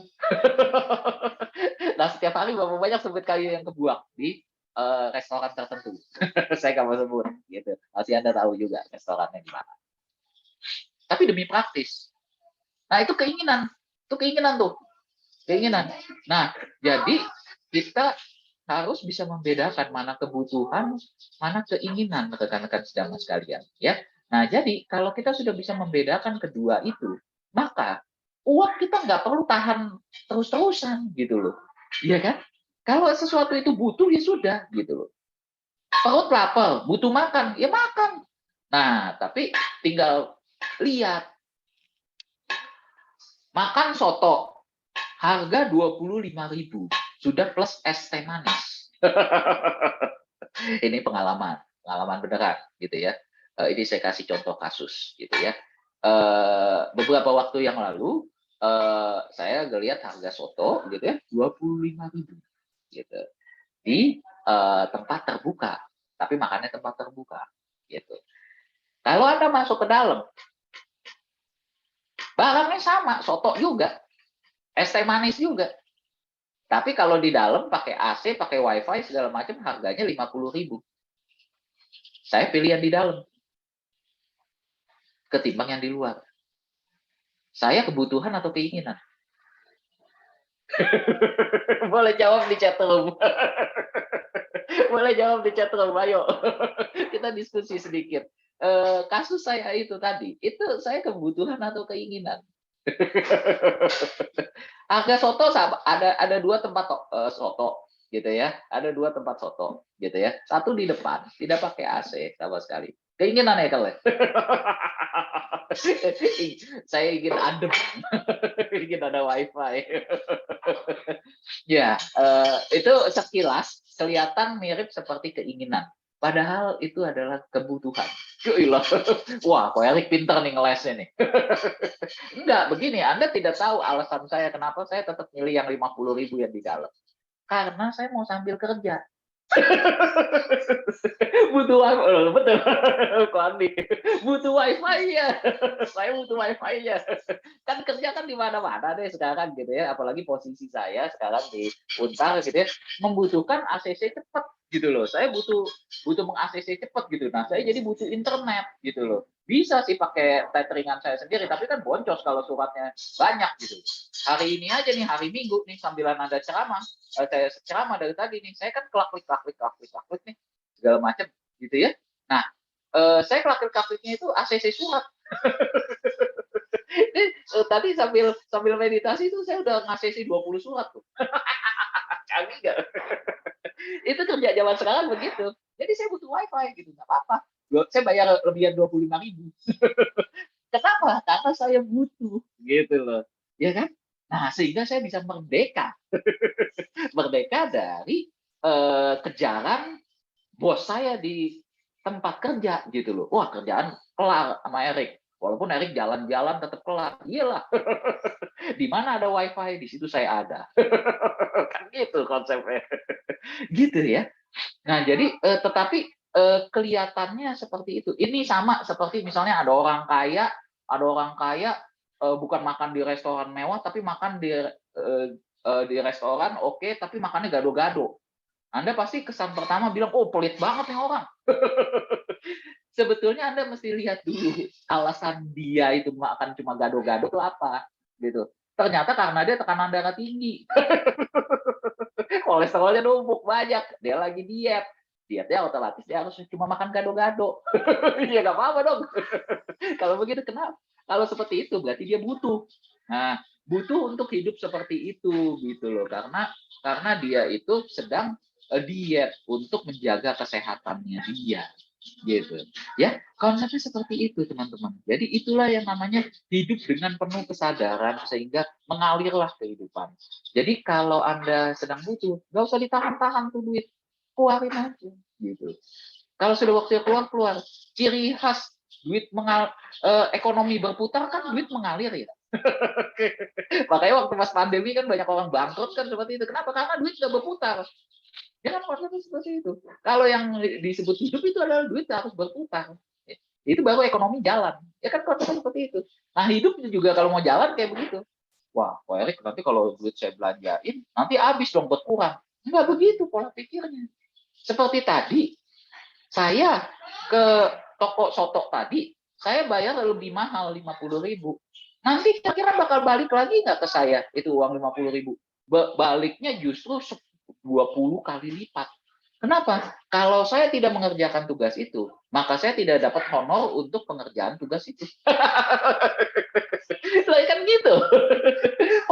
Nah, setiap hari berapa banyak sumpit kayu yang kebuang di restoran tertentu. Saya nggak mau sebut, gitu. Masih Anda tahu juga restorannya di mana. Tapi demi praktis. Nah, itu keinginan tuh. Keinginan. Nah, jadi kita harus bisa membedakan mana kebutuhan, mana keinginan rekan-rekan sedang sekalian, ya. Nah, jadi kalau kita sudah bisa membedakan kedua itu, maka uang kita nggak perlu tahan terus-terusan gitu loh, iya kan? Kalau sesuatu itu butuh ya sudah gitu loh. Perut lapar, butuh makan, ya makan. Nah, tapi tinggal lihat. Makan soto harga 25.000 sudah plus es teh manis. Ini pengalaman beneran gitu ya. Ini saya kasih contoh kasus gitu ya. Beberapa waktu yang lalu saya ngelihat harga soto gitu ya 25.000 gitu di tempat terbuka, tapi makannya tempat terbuka gitu. Kalau Anda masuk ke dalam, barangnya sama, soto juga, es teh manis juga. Tapi kalau di dalam pakai AC, pakai wifi segala macam harganya 50.000. Saya pilih yang di dalam ketimbang yang di luar. Saya kebutuhan atau keinginan? Boleh jawab di chat room. Boleh jawab di chat room, ayo. Kita diskusi sedikit. Kasus saya itu tadi, itu saya kebutuhan atau keinginan? Harga soto sama, ada 2 tempat soto gitu ya. Ada 2 tempat soto gitu ya. Satu di depan, tidak pakai AC sama sekali. Keinginan ya kalau saya ingin adem, ingin ada wifi. Ya, itu sekilas kelihatan mirip seperti keinginan. Padahal itu adalah kebutuhan. Wah, kok Erik pinter nih ngelesnya nih. Enggak, begini, Anda tidak tahu alasan saya kenapa saya tetap milih yang 50.000 yang di dalam. Karena saya mau sambil kerja. Butuh wifi, betul. Kondi. Butuh wifi-nya. Saya butuh wifi-nya. Kan kerja kan di mana-mana deh sekarang gitu ya. Apalagi posisi saya sekarang di Untar gitu ya, membutuhkan ACC cepat gitu loh. Saya butuh butuh meng-ACC cepat gitu. Nah, saya jadi butuh internet gitu loh. Bisa sih pakai tetheringan saya sendiri, tapi kan boncos kalau suratnya banyak gitu. Hari ini aja nih, hari Minggu nih, sambilan ada ceramah, saya ceramah dari tadi nih, saya kan klik nih, segala macam gitu ya. Nah, saya klik-kliknya itu ACC surat. Tadi sambil sambil meditasi itu saya udah ngasih 20 surat tuh. Canggih nggak? Itu kerja zaman sekarang begitu. Jadi saya butuh wifi gitu, nggak apa-apa. Saya bayar lebihan 25.000. Kenapa? Karena saya butuh gitu loh. Ya kan? Nah, sehingga saya bisa merdeka. Merdeka dari kejaran bos saya di tempat kerja gitu loh. Wah, kerjaan kelar sama Erik. Walaupun Erik jalan-jalan tetap kelar. Iyalah. Di mana ada wifi, di situ saya ada. Kan gitu konsepnya. Gitu ya. Nah, jadi tetapi kelihatannya seperti itu. Ini sama seperti misalnya ada orang kaya bukan makan di restoran mewah tapi makan di restoran oke, tapi makannya gado-gado. Anda pasti kesan pertama bilang, "Oh, pelit banget nih orang." Sebetulnya Anda mesti lihat dulu alasan dia itu makan cuma gado-gado itu apa, gitu. Ternyata karena dia tekanan darah tinggi. Kolesterolnya numpuk banyak, dia lagi diet. Dietnya otomatis dia harus cuma makan gado-gado. Ya nggak apa-apa dong. Kalau begitu kenapa? Kalau seperti itu berarti dia butuh. Nah, butuh untuk hidup seperti itu gitu loh. Karena dia itu sedang diet untuk menjaga kesehatannya dia gitu ya, konsepnya seperti itu teman-teman. Jadi itulah yang namanya hidup dengan penuh kesadaran sehingga mengalirlah kehidupan. Jadi kalau Anda sedang butuh, nggak usah ditahan-tahan tuh duit, keluarin aja gitu. Kalau sudah waktunya keluar, ciri khas ekonomi berputar kan duit mengalir ya. Makanya waktu pas pandemi kan banyak orang bangkrut kan seperti itu. Kenapa? Karena duit nggak berputar. Ya kan konsepnya seperti itu. Kalau yang disebut hidup itu adalah duit harus berputar. Itu baru ekonomi jalan. Ya kan konsepnya seperti itu. Nah, hidup juga kalau mau jalan kayak begitu. Wah, Pak Erik, nanti kalau duit saya belanjain, nanti habis dong berkurang. Enggak begitu pola pikirnya. Seperti tadi, saya ke toko soto tadi, saya bayar lebih mahal 50.000. Nanti kira-kira bakal balik lagi nggak ke saya itu uang 50.000? Baliknya justru 20 kali lipat. Kenapa? Kalau saya tidak mengerjakan tugas itu, maka saya tidak dapat honor untuk pengerjaan tugas itu. Lah kan gitu.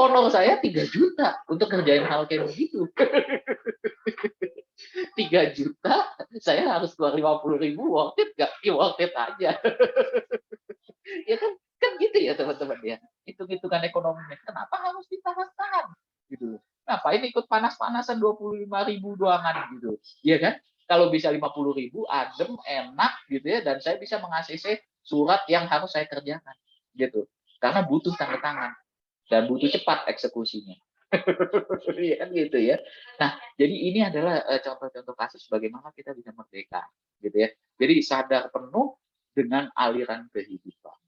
Honor saya 3 juta untuk kerjain hal kayak begitu. 3 juta, saya harus keluar 50.000, worth it nggak? Ya worth it aja. Ya kan gitu ya teman-teman ya. Hitung-hitungan ekonominya. Kenapa harus ditahan-tahan? Gitu. Ngapain ikut panas-panasan 25.000 doangan gitu. Iya kan? Kalau bisa 50.000, adem, enak gitu ya, dan saya bisa meng-ACC surat yang harus saya kerjakan. Gitu. Karena butuh tanda tangan. Dan butuh cepat eksekusinya. Iya kan gitu ya. Nah, jadi ini adalah contoh-contoh kasus bagaimana kita bisa merdeka. Gitu ya. Jadi sadar penuh dengan aliran kehidupan.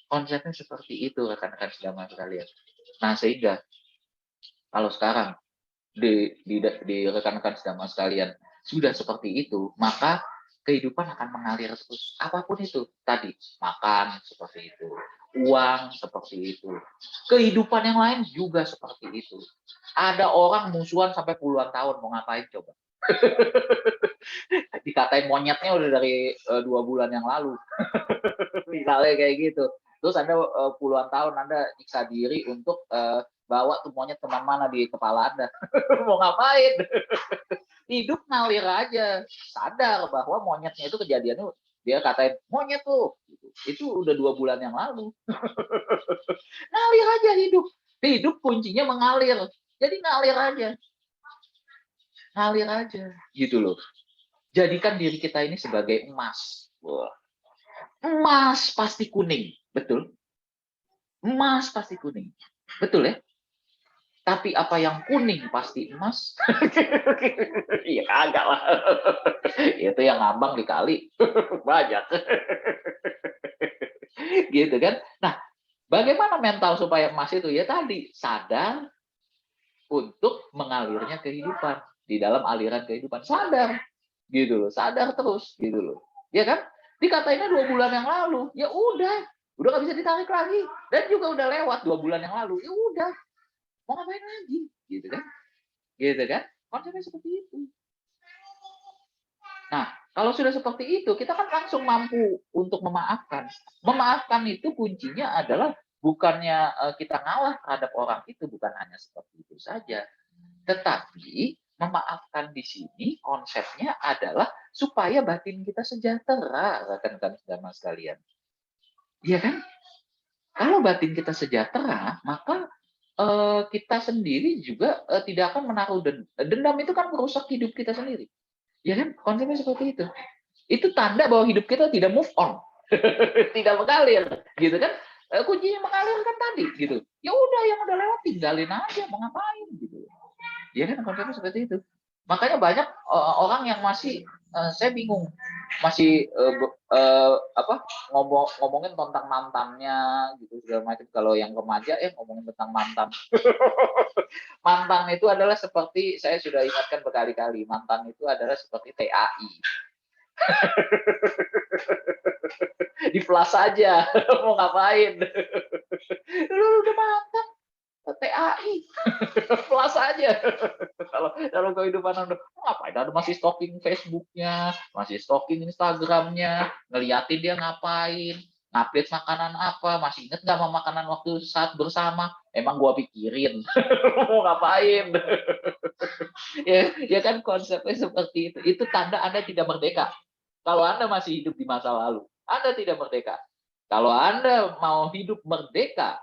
Konsepnya seperti itu rekan-rekan sedang sekalian. Nah, sehingga kalau sekarang di rekan-rekan sedang sekalian sudah seperti itu, maka kehidupan akan mengalir terus. Apapun itu tadi, makan seperti itu, uang seperti itu, kehidupan yang lain juga seperti itu. Ada orang musuhan sampai puluhan tahun, mau ngapain coba? Dikatain monyetnya udah dari 2 bulan yang lalu. Misalnya kayak gitu. Terus Anda puluhan tahun Anda nyiksa diri untuk bawa tuh monyet kemana-mana di kepala Anda. Mau ngapain? Hidup ngalir aja. Sadar bahwa monyetnya itu kejadiannya dia katain monyet tuh. Itu udah 2 bulan yang lalu. Ngalir aja hidup. Hidup kuncinya mengalir. Jadi ngalir aja. Ngalir aja. Gitu loh. Jadikan diri kita ini sebagai emas. Wah. Emas pasti kuning. Betul? Emas pasti kuning. Betul ya? Tapi apa yang kuning pasti emas? Iya kagak lah. Itu yang ngambang dikali banyak. Gitu kan. Nah, bagaimana mental supaya emas itu? Ya tadi, sadar untuk mengalirnya kehidupan. Di dalam aliran kehidupan. Sadar. Gitu loh. Sadar terus. Gitu loh. Ya kan? Dikatainnya 2 bulan yang lalu. Ya udah. Udah nggak bisa ditarik lagi. Dan juga udah lewat 2 bulan yang lalu. Ya udah. Mau ngapain lagi? Gitu kan? Gitu kan? Konsepnya seperti itu. Nah, kalau sudah seperti itu, kita kan langsung mampu untuk memaafkan. Memaafkan itu kuncinya adalah bukannya kita ngalah terhadap orang itu, bukan hanya seperti itu saja. Tetapi memaafkan di sini konsepnya adalah supaya batin kita sejahtera, rekan-rekan sedama sekalian. Iya kan? Kalau batin kita sejahtera, maka kita sendiri juga tidak akan menaruh dendam. Dendam itu kan merusak hidup kita sendiri. Ya kan? Konsepnya seperti itu. Itu tanda bahwa hidup kita tidak move on. Tidak mengalir, gitu kan? Kuncinya mengalir kan tadi, gitu. Ya udah, yang udah lewat tinggalin aja, mau ngapain gitu. Ya kan, konsepnya seperti itu. Makanya banyak orang yang masih saya bingung, masih ngomongin tentang mantannya gitu segala macam. Kalau yang remaja ngomongin tentang mantan. Mantan itu adalah seperti, saya sudah ingatkan berkali-kali, mantan itu adalah seperti TAI. Di flash aja, mau ngapain? Lu udah mantan, TAI, flash aja. Kalau kehidupan Anda, ngapain? Anda masih stalking Facebooknya, masih stalking Instagramnya, ngeliatin dia ngapain, ngupdate makanan apa, masih inget nggak sama makanan waktu saat bersama? Emang gua pikirin, mau ngapain? Ya kan konsepnya seperti itu. Itu tanda Anda tidak merdeka. Kalau Anda masih hidup di masa lalu, Anda tidak merdeka. Kalau Anda mau hidup merdeka,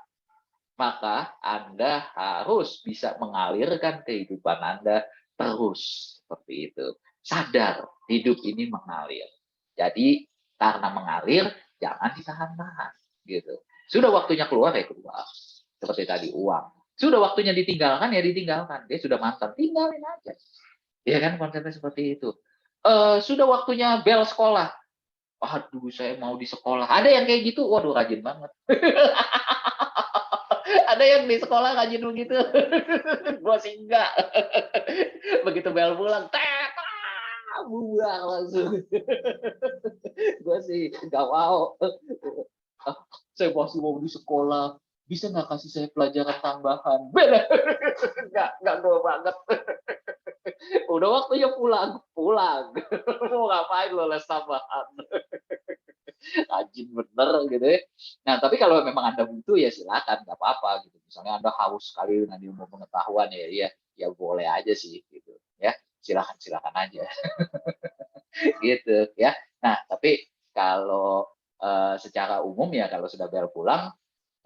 maka Anda harus bisa mengalirkan kehidupan Anda terus. Seperti itu. Sadar, hidup ini mengalir. Jadi, karena mengalir, jangan ditahan-tahan. Gitu. Sudah waktunya keluar, ya keluar. Seperti tadi, uang. Sudah waktunya ditinggalkan, ya ditinggalkan. Dia sudah mantan, tinggalin aja. Ya kan, konsepnya seperti itu. Sudah waktunya bel sekolah. Aduh, saya mau di sekolah. Ada yang kayak gitu, waduh rajin banget. Ada yang di sekolah rajin begitu. Gua sih enggak. Begitu bel pulang, buang langsung. Gua sih enggak mau. Saya masih mau di sekolah. Bisa nggak kasih saya pelajaran tambahan? Beda. Enggak gue banget. Udah waktunya pulang. Mau ngapain lo les tambahan? Rajin bener gitu ya. Nah, tapi kalau memang Anda butuh ya silakan, nggak apa-apa gitu. Misalnya Anda haus sekali dengan ilmu pengetahuan ya boleh aja sih gitu ya. Silakan aja. Gitu ya. Nah, tapi kalau secara umum ya kalau sudah bel pulang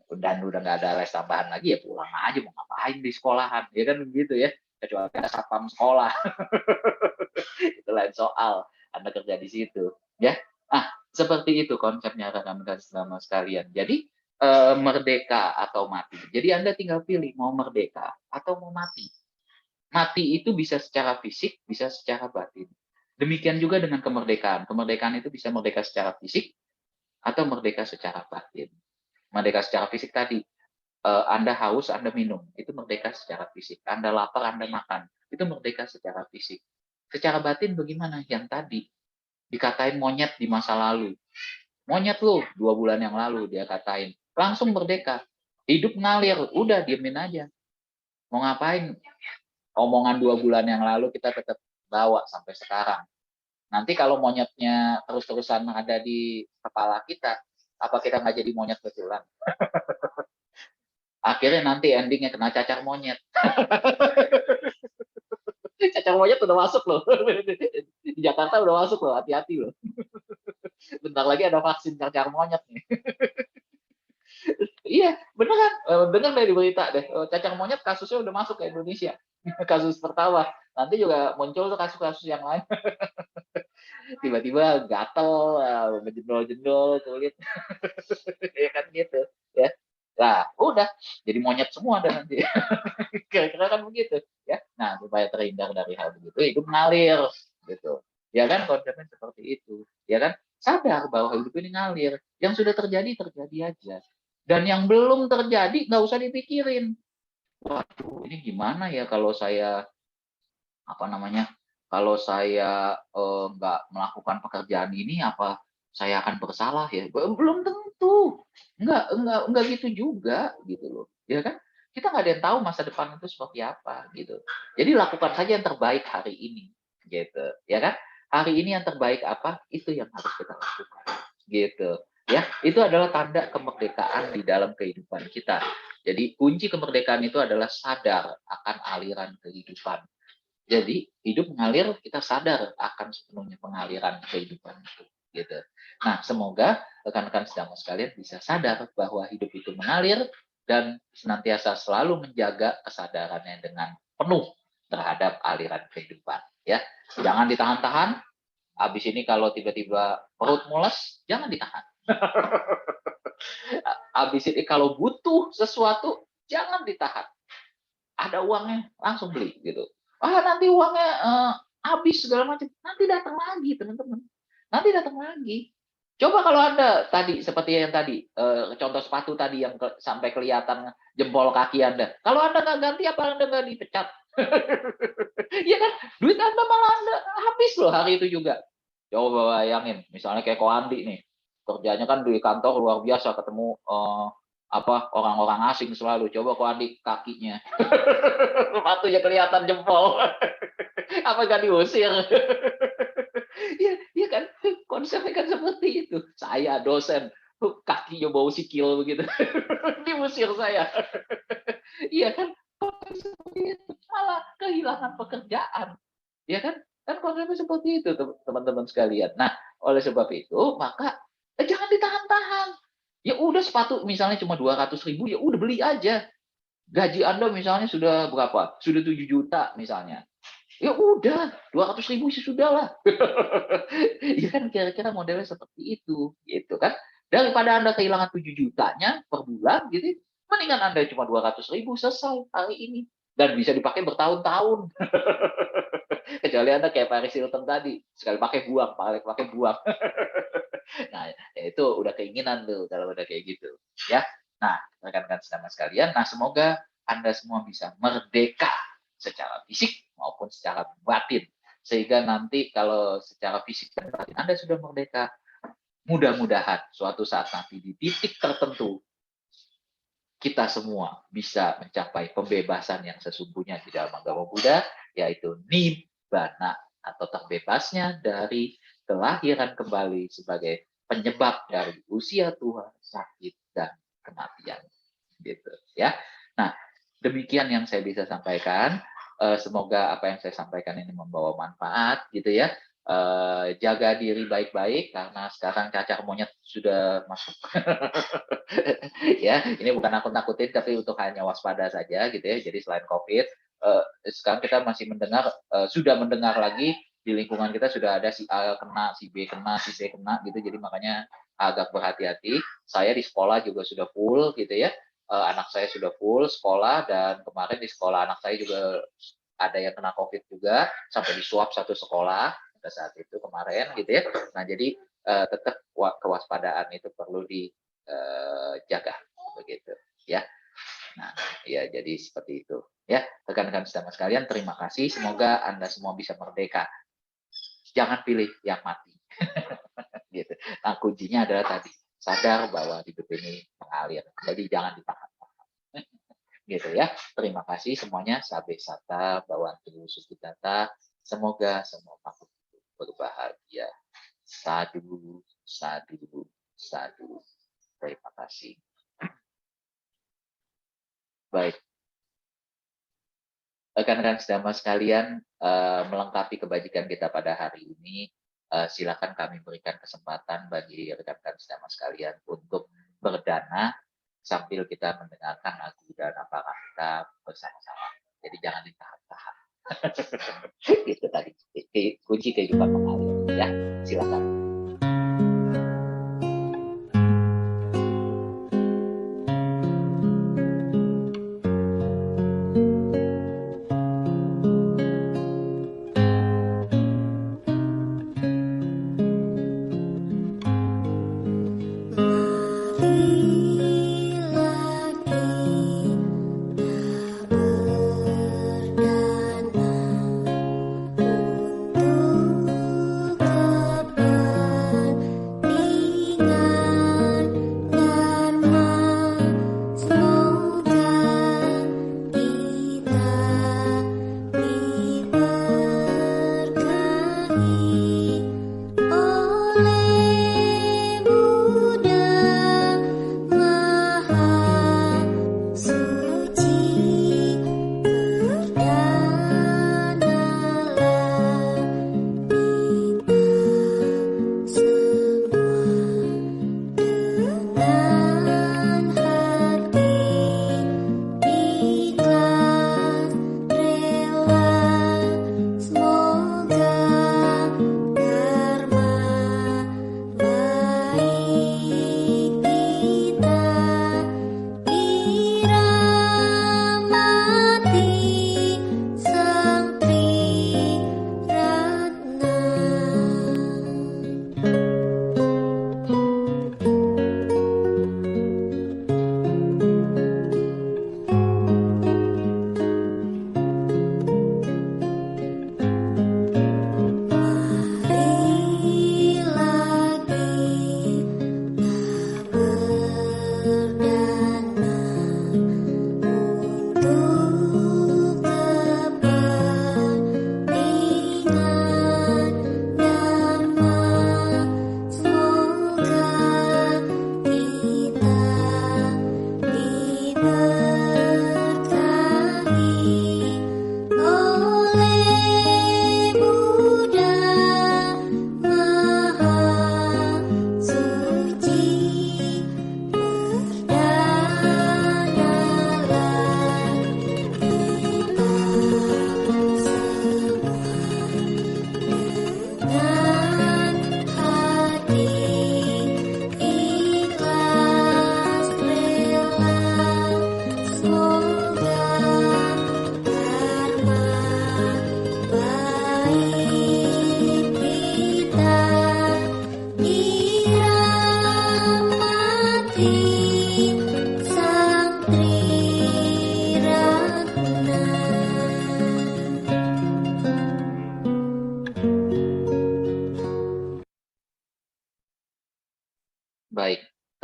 dan udah nggak ada les tambahan lagi ya pulang aja, mau ngapain di sekolahan ya kan begitu ya, kecuali ada satpam sekolah. Itu lain soal, Anda kerja di situ ya. Nah, seperti itu konsepnya rekan-rekan selama sekalian. Jadi merdeka atau mati. Jadi Anda tinggal pilih mau merdeka atau mau mati. Mati itu bisa secara fisik, bisa secara batin. Demikian juga dengan kemerdekaan. Kemerdekaan itu bisa merdeka secara fisik atau merdeka secara batin. Merdeka secara fisik tadi, Anda haus, Anda minum, itu merdeka secara fisik. Anda lapar, Anda makan, itu merdeka secara fisik. Secara batin bagaimana? Yang tadi, dikatain monyet di masa lalu. Monyet lu, 2 bulan yang lalu dia katain. Langsung merdeka. Hidup ngalir, udah diemin aja. Mau ngapain? Omongan 2 bulan yang lalu kita tetap bawa sampai sekarang. Nanti kalau monyetnya terus-terusan ada di kepala kita, apa kita nggak jadi monyet betulan? Akhirnya nanti endingnya kena cacar monyet. Cacar monyet udah masuk loh. Di Jakarta udah masuk loh, hati-hati loh. Bentar lagi ada vaksin cacar monyet nih. Iya, beneran. Dengar dari berita deh. Cacar monyet kasusnya udah masuk ke Indonesia. Kasus pertama. Nanti juga muncul tuh kasus-kasus yang lain. Tiba-tiba gatel, menjendol-jendol kulit. Ya kan gitu. Ya. Nah, udah. Jadi monyet semua dan nanti. Kira-kira kan begitu ya. Nah, supaya terhindar dari hal begitu, hidup ngalir gitu. Ya kan, konsepnya seperti itu. Ya kan, sadar bahwa hidup ini ngalir. Yang sudah terjadi terjadi aja. Dan yang belum terjadi nggak usah dipikirin. Waduh, ini gimana ya kalau saya apa namanya? Kalau saya nggak melakukan pekerjaan ini, apa saya akan bersalah ya? Belum tentu. Nggak gitu juga gitu loh. Ya kan? Kita nggak ada yang tahu masa depan itu seperti apa gitu. Jadi lakukan saja yang terbaik hari ini gitu. Ya kan? Hari ini yang terbaik apa? Itu yang harus kita lakukan gitu. Ya, itu adalah tanda kemerdekaan di dalam kehidupan kita. Jadi kunci kemerdekaan itu adalah sadar akan aliran kehidupan. Jadi hidup mengalir, kita sadar akan sepenuhnya pengaliran kehidupan itu. Gitu. Nah, semoga rekan-rekan sedang sekalian bisa sadar bahwa hidup itu mengalir dan senantiasa selalu menjaga kesadarannya dengan penuh terhadap aliran kehidupan. Ya, jangan ditahan-tahan. Habis ini kalau tiba-tiba perut mules, jangan ditahan. Habis ini kalau butuh sesuatu, jangan ditahan. Ada uangnya, langsung beli gitu. Nanti uangnya habis segala macam. Nanti datang lagi, teman-teman. Nanti datang lagi. Coba kalau Anda tadi, seperti yang tadi, contoh sepatu tadi yang sampai kelihatan jempol kaki Anda. Kalau Anda nggak ganti, apa Anda nggak dipecat? Iya kan? Duit Anda malah Anda habis loh hari itu juga. Coba bayangin, misalnya kayak Ko Andi nih, kerjanya kan di kantor luar biasa, ketemu orang-orang asing selalu. Coba Ko Andi kakinya, sepatunya kelihatan jempol, apa gak diusir? Iya kan, konsepnya kan seperti itu. Saya dosen, kakinya bau sikil begitu, diusir saya. Iya kan, seperti itu, malah kehilangan pekerjaan. Ya kan? Kan konsepnya seperti itu, teman-teman sekalian. Nah, oleh sebab itu, maka jangan ditahan-tahan. Ya udah sepatu misalnya cuma 200.000, ya udah beli aja. Gaji Anda misalnya sudah berapa? Sudah 7 juta misalnya. Ya udah, 200.000 sih sudah lah. Ya kan kira-kira modelnya seperti itu, gitu kan? Daripada Anda kehilangan 7 jutanya per bulan, gitu, mendingan Anda cuma 200.000 selesai hari ini. Dan bisa dipakai bertahun-tahun. Kecuali Anda kayak Paris Hilton tadi, sekali pakai buang, pakai buang. Nah, ya itu udah keinginan tuh kalau udah kayak gitu, ya. Nah, rekan-rekan sedang sekalian, nah semoga Anda semua bisa merdeka secara fisik maupun secara batin. Sehingga nanti kalau secara fisik dan batin Anda sudah merdeka, mudah-mudahan suatu saat nanti di titik tertentu kita semua bisa mencapai pembebasan yang sesungguhnya di dalam agama Buddha, yaitu nibbana atau terbebasnya dari kelahiran kembali sebagai penyebab dari usia tua, sakit, dan kematian. Gitu ya. Nah, demikian yang saya bisa sampaikan. Semoga apa yang saya sampaikan ini membawa manfaat, gitu ya. Jaga diri baik-baik karena sekarang cacar monyet sudah masuk. Ya, ini bukan nakut-nakutin tapi untuk hanya waspada saja gitu ya. Jadi selain COVID, sekarang kita masih mendengar, sudah mendengar lagi di lingkungan kita sudah ada si A kena, si B kena, si C kena gitu. Jadi makanya agak berhati-hati. Saya di sekolah juga sudah full gitu ya. Anak saya sudah full sekolah dan kemarin di sekolah anak saya juga ada yang kena COVID juga sampai disuap satu sekolah pada saat itu kemarin gitu ya. Nah, jadi tetap kewaspadaan itu perlu dijaga begitu ya. Nah, ya jadi seperti itu ya. Rekan-rekan sedang sekalian, terima kasih. Semoga Anda semua bisa merdeka. Jangan pilih yang mati. Gitu. Nah, kuncinya adalah tadi sadar bahwa hidup ini mengalir. Jadi jangan ditahan. Gitu ya. Terima kasih semuanya. Sabe sata, bawantu sukitata. Semoga semua makhluk berbahagia. Sadu, sadu, sadu. Terima kasih. Baik. Rekan-rekan sedama sekalian, melengkapi kebajikan kita pada hari ini, silakan kami berikan kesempatan bagi rekan-rekan sedama sekalian untuk berdana sambil kita mendengarkan lagu dana para kita bersama-sama. Jadi jangan ditahan-tahan. Itu tadi kunci kehidupan mengalir ya. Silakan.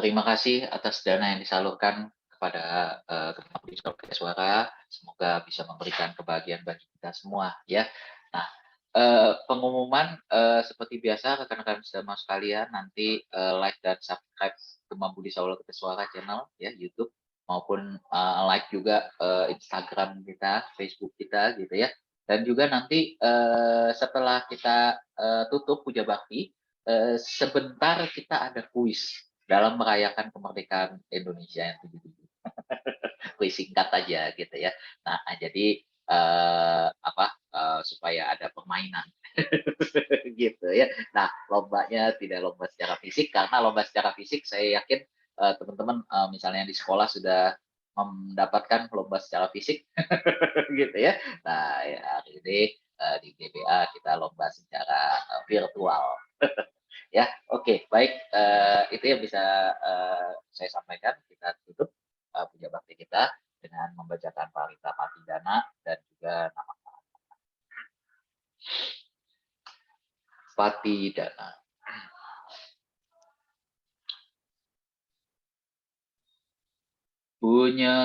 Terima kasih atas dana yang disalurkan kepada Ketua Budi Suara. Semoga bisa memberikan kebahagiaan bagi kita semua ya. Nah, pengumuman seperti biasa rekan-rekan semua sekalian, nanti like dan subscribe Ketua Budi Suara channel ya YouTube, maupun like juga Instagram kita, Facebook kita gitu ya. Dan juga nanti setelah kita tutup Puja Bakti, sebentar kita ada kuis dalam merayakan kemerdekaan Indonesia yang 77. Kuis singkat aja gitu ya. Nah, jadi supaya ada permainan gitu ya. Nah, lombanya tidak lomba secara fisik, karena lomba secara fisik saya yakin teman-teman misalnya di sekolah sudah mendapatkan lomba secara fisik gitu ya. Nah, ya, hari ini di GBA kita lomba secara virtual. Ya, oke, baik. Itu yang bisa saya sampaikan. Kita tutup Puja Bakti kita dengan membacakan Parita Patidana dan juga nama Patidana. Punya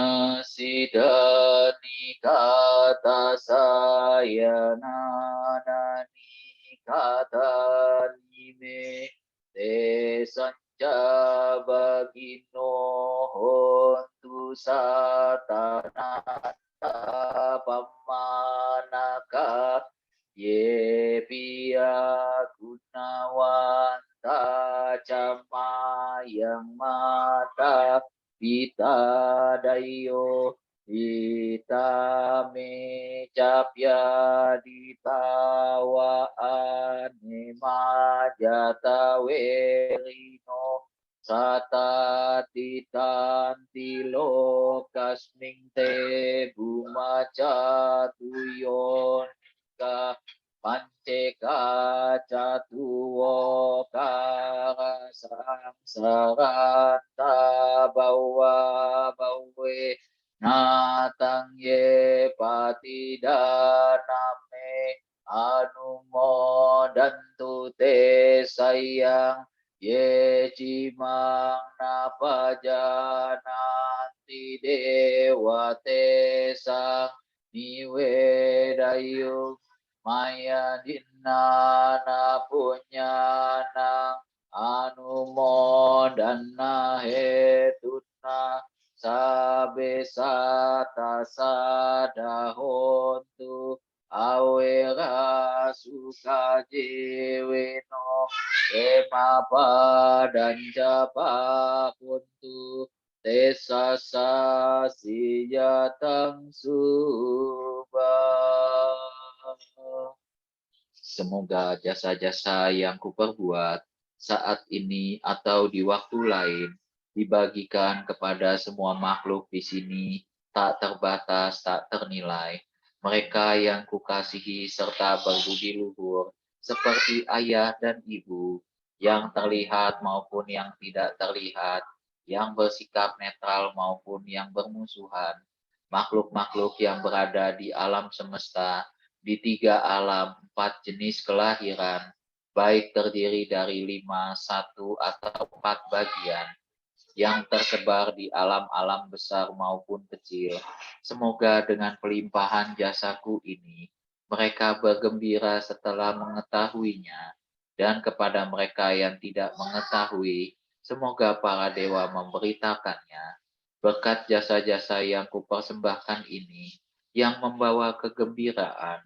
sidani kata saya nani kata nime te sanja bagino hontu satana pamanaka ye pia gunawanta cama yang mata Pita dayo Pita me capya ditawaan majata werino sata titantilo kasming te bumaca tuyon ka panceka catuwo karasang sarata bawa bawe natang ye patidaname anumo dantu te sayang ye cimang napajananti dewa te sang niwe dayung Maya dinana punyana anumo dana hetuna sabesata sadahontu awera suka jiwino emapa dan japa puntu desa sasiyatang subah. Semoga jasa-jasa yang kuperbuat saat ini atau di waktu lain dibagikan kepada semua makhluk di sini tak terbatas, tak ternilai. Mereka yang kukasihi serta berbudi luhur seperti ayah dan ibu, yang terlihat maupun yang tidak terlihat, yang bersikap netral maupun yang bermusuhan, makhluk-makhluk yang berada di alam semesta, di 3 alam, 4 jenis kelahiran, baik terdiri dari 5, 1, atau 4 bagian, yang tersebar di alam-alam besar maupun kecil. Semoga dengan pelimpahan jasaku ini, mereka bergembira setelah mengetahuinya, dan kepada mereka yang tidak mengetahui, semoga para dewa memberitakannya. Berkat jasa-jasa yang kupersembahkan ini, yang membawa kegembiraan,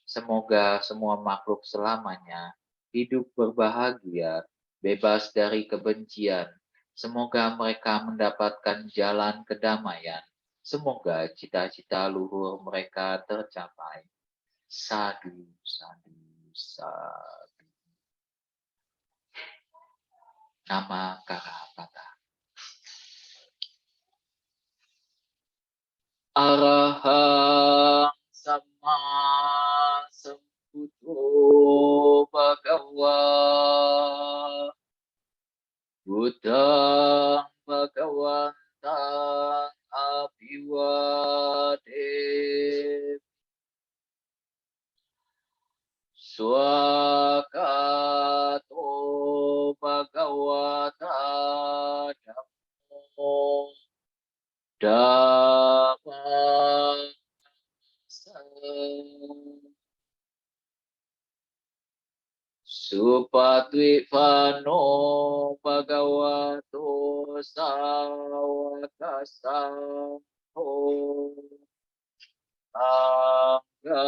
semoga semua makhluk selamanya hidup berbahagia, bebas dari kebencian. Semoga mereka mendapatkan jalan kedamaian. Semoga cita-cita luhur mereka tercapai. Sadu, sadu, sadu. Nama Karapata. Arahang sama sambuddho bhagawa Buddhang bhagawantang abhiwademi Swakato bhagawata Dhamma Supatwivano Bhagavato Sawakasangho Sangha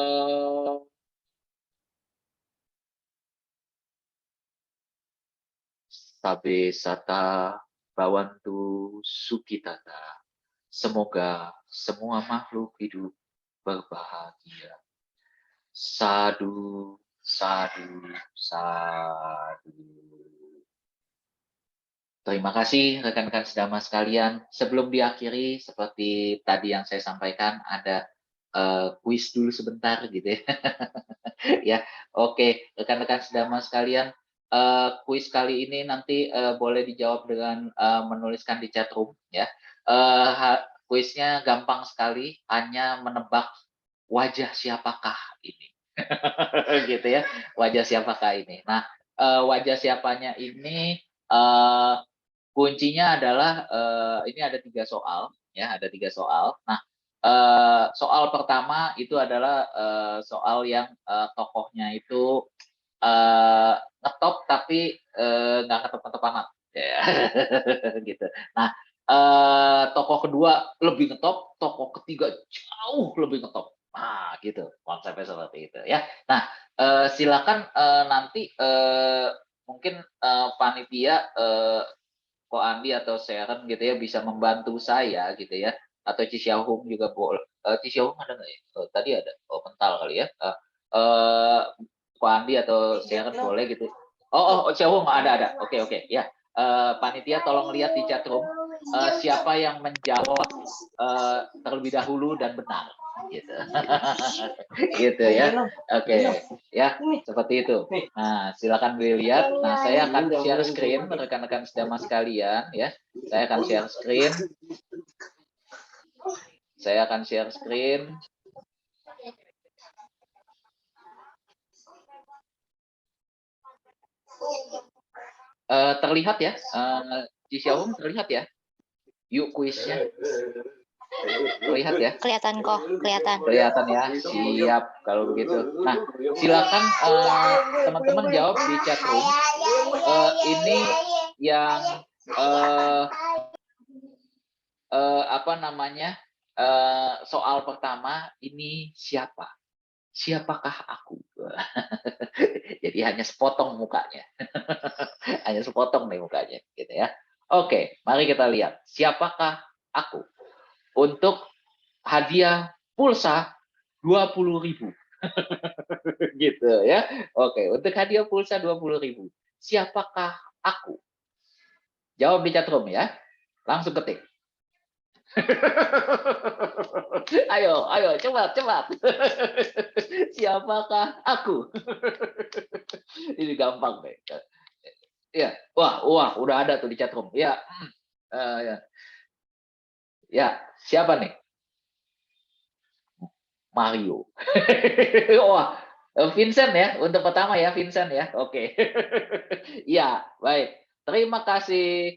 Sabe Sata Bawantu Sukitata. Semoga semua makhluk hidup berbahagia. Sadu, sadu, sadu. Terima kasih rekan-rekan sedama sekalian. Sebelum diakhiri, seperti tadi yang saya sampaikan, ada kuis dulu sebentar gitu ya. Ya, oke, rekan-rekan sedama sekalian, kuis kali ini nanti boleh dijawab dengan menuliskan di chat room ya. Kuisnya gampang sekali, hanya menebak wajah siapakah ini. Gitu ya, wajah siapakah ini. Nah, wajah siapanya ini kuncinya adalah ini ada 3 soal ya, ada 3 soal. Nah, soal pertama itu adalah soal yang tokohnya itu ngetop tapi nggak ngetop-ngetop amat ya. Gitu. Nah, tokoh kedua lebih ngetop, tokoh ketiga jauh lebih ngetop. Nah, gitu konsepnya seperti itu ya. Nah, silakan nanti mungkin panitia Ko Andi atau Sharon gitu ya bisa membantu saya gitu ya, atau Ci Xiaohong juga boleh. Ci Xiaohong ada nggak ya? Oh, tadi ada. Oh, mental kali ya. Ko Andi atau Sharon boleh gitu. Oh, Xiaohong ada. Oke ya. Panitia tolong lihat di chat room siapa yang menjawab terlebih dahulu dan benar gitu. Gitu ya. Oke. Ya, seperti itu. Nah, silakan dilihat. Nah, saya akan share screen rekan-rekan sedama sekalian ya. Saya akan share screen. Terlihat ya? Ci Xiaohong terlihat ya? Yuk kuisnya. Terlihat ya? Kelihatan kok, kelihatan. Kelihatan ya, siap kalau begitu. Nah, silakan teman-teman jawab di chat room. Ini yang apa namanya? Soal pertama ini siapa? Siapakah aku? Jadi hanya sepotong mukanya. Hanya sepotong nih mukanya gitu ya. Oke, mari kita lihat siapakah aku. Untuk hadiah pulsa 20.000. Gitu ya. Oke, untuk hadiah pulsa 20.000. Siapakah aku? Jawab di chat room ya. Langsung ketik. Ayo, cepat. Siapakah aku? Ini gampang deh. Ya, wah, udah ada tuh di chat room. Ya, ya, siapa nih? Mario. Wah, Vincent ya, untuk pertama ya, Vincent ya. Oke. Ya, baik. Terima kasih.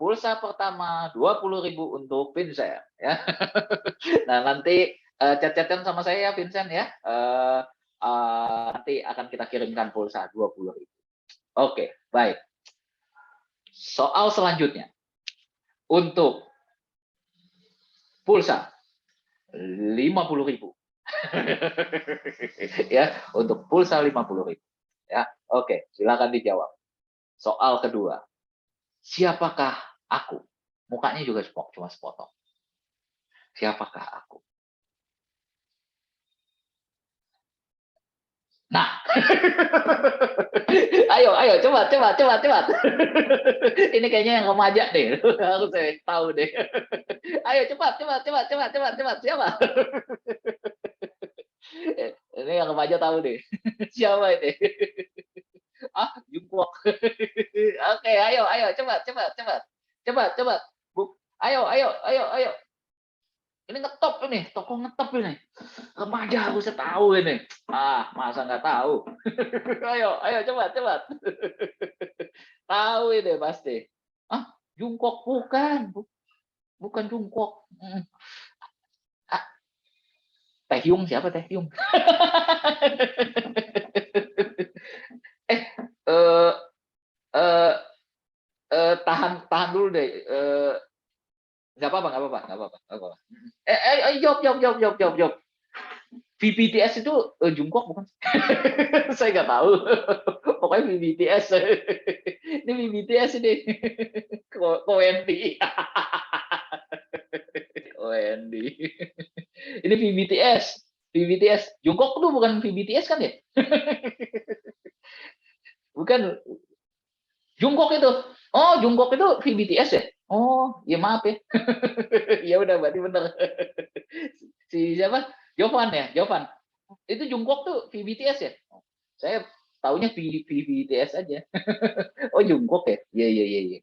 Pulsa pertama 20.000 untuk Vincent ya. Nah, nanti chat-chatan sama saya ya Vincent ya. Nanti akan kita kirimkan pulsa 20.000. Oke, baik. Soal selanjutnya. Untuk pulsa 50.000. Ya, untuk pulsa 50.000. Ya, oke, silakan dijawab. Soal kedua. Siapakah aku? Mukanya juga cuma sepotong. Siapakah aku? Nah. Ayo, cepat. Ini kayaknya yang remaja deh. Harus saya tahu deh. Ayo cepat. Siapa? Ini yang remaja tahu deh. Siapa ini? Jungkook. Oke, ayo, cepat. Ayo. Ini ngetop ini, toko ngetop ini. Remaja harusnya tahu ini. Masa nggak tahu? Ayo, cepat. Tahu ini pasti. Jungkook bukan. bukan jungkok. Ah, Taehyung siapa Taehyung? eh, eh, eh, tahan dulu deh. Nggak apa-apa, nggak apa-apa, nggak apa-apa, nggak apa-apa. Jawab. VBTS itu Jungkook bukan? Saya nggak tahu. Pokoknya VBTS. Ini VBTS ini. Wendy. Wendy. Ini VBTS. VBTS. Jungkook itu bukan VBTS kan ya? Bukan. Jungkook itu. Oh, Jungkook itu VBTS ya? Oh, ya maaf ya. Ya udah berarti bener. Si siapa? Jovan ya, Jovan. Itu Jungkook tuh VBTS ya? Saya taunya VBTS aja. Oh, Jungkook ya? Iya, iya, iya, iya.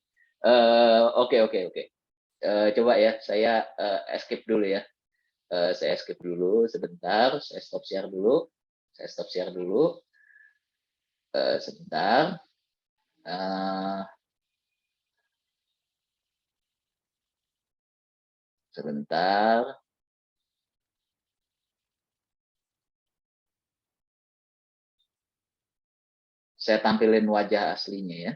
Oke. Coba ya, saya escape dulu ya. Saya escape dulu sebentar, saya stop share dulu. Sebentar. Sebentar. Saya tampilin wajah aslinya ya.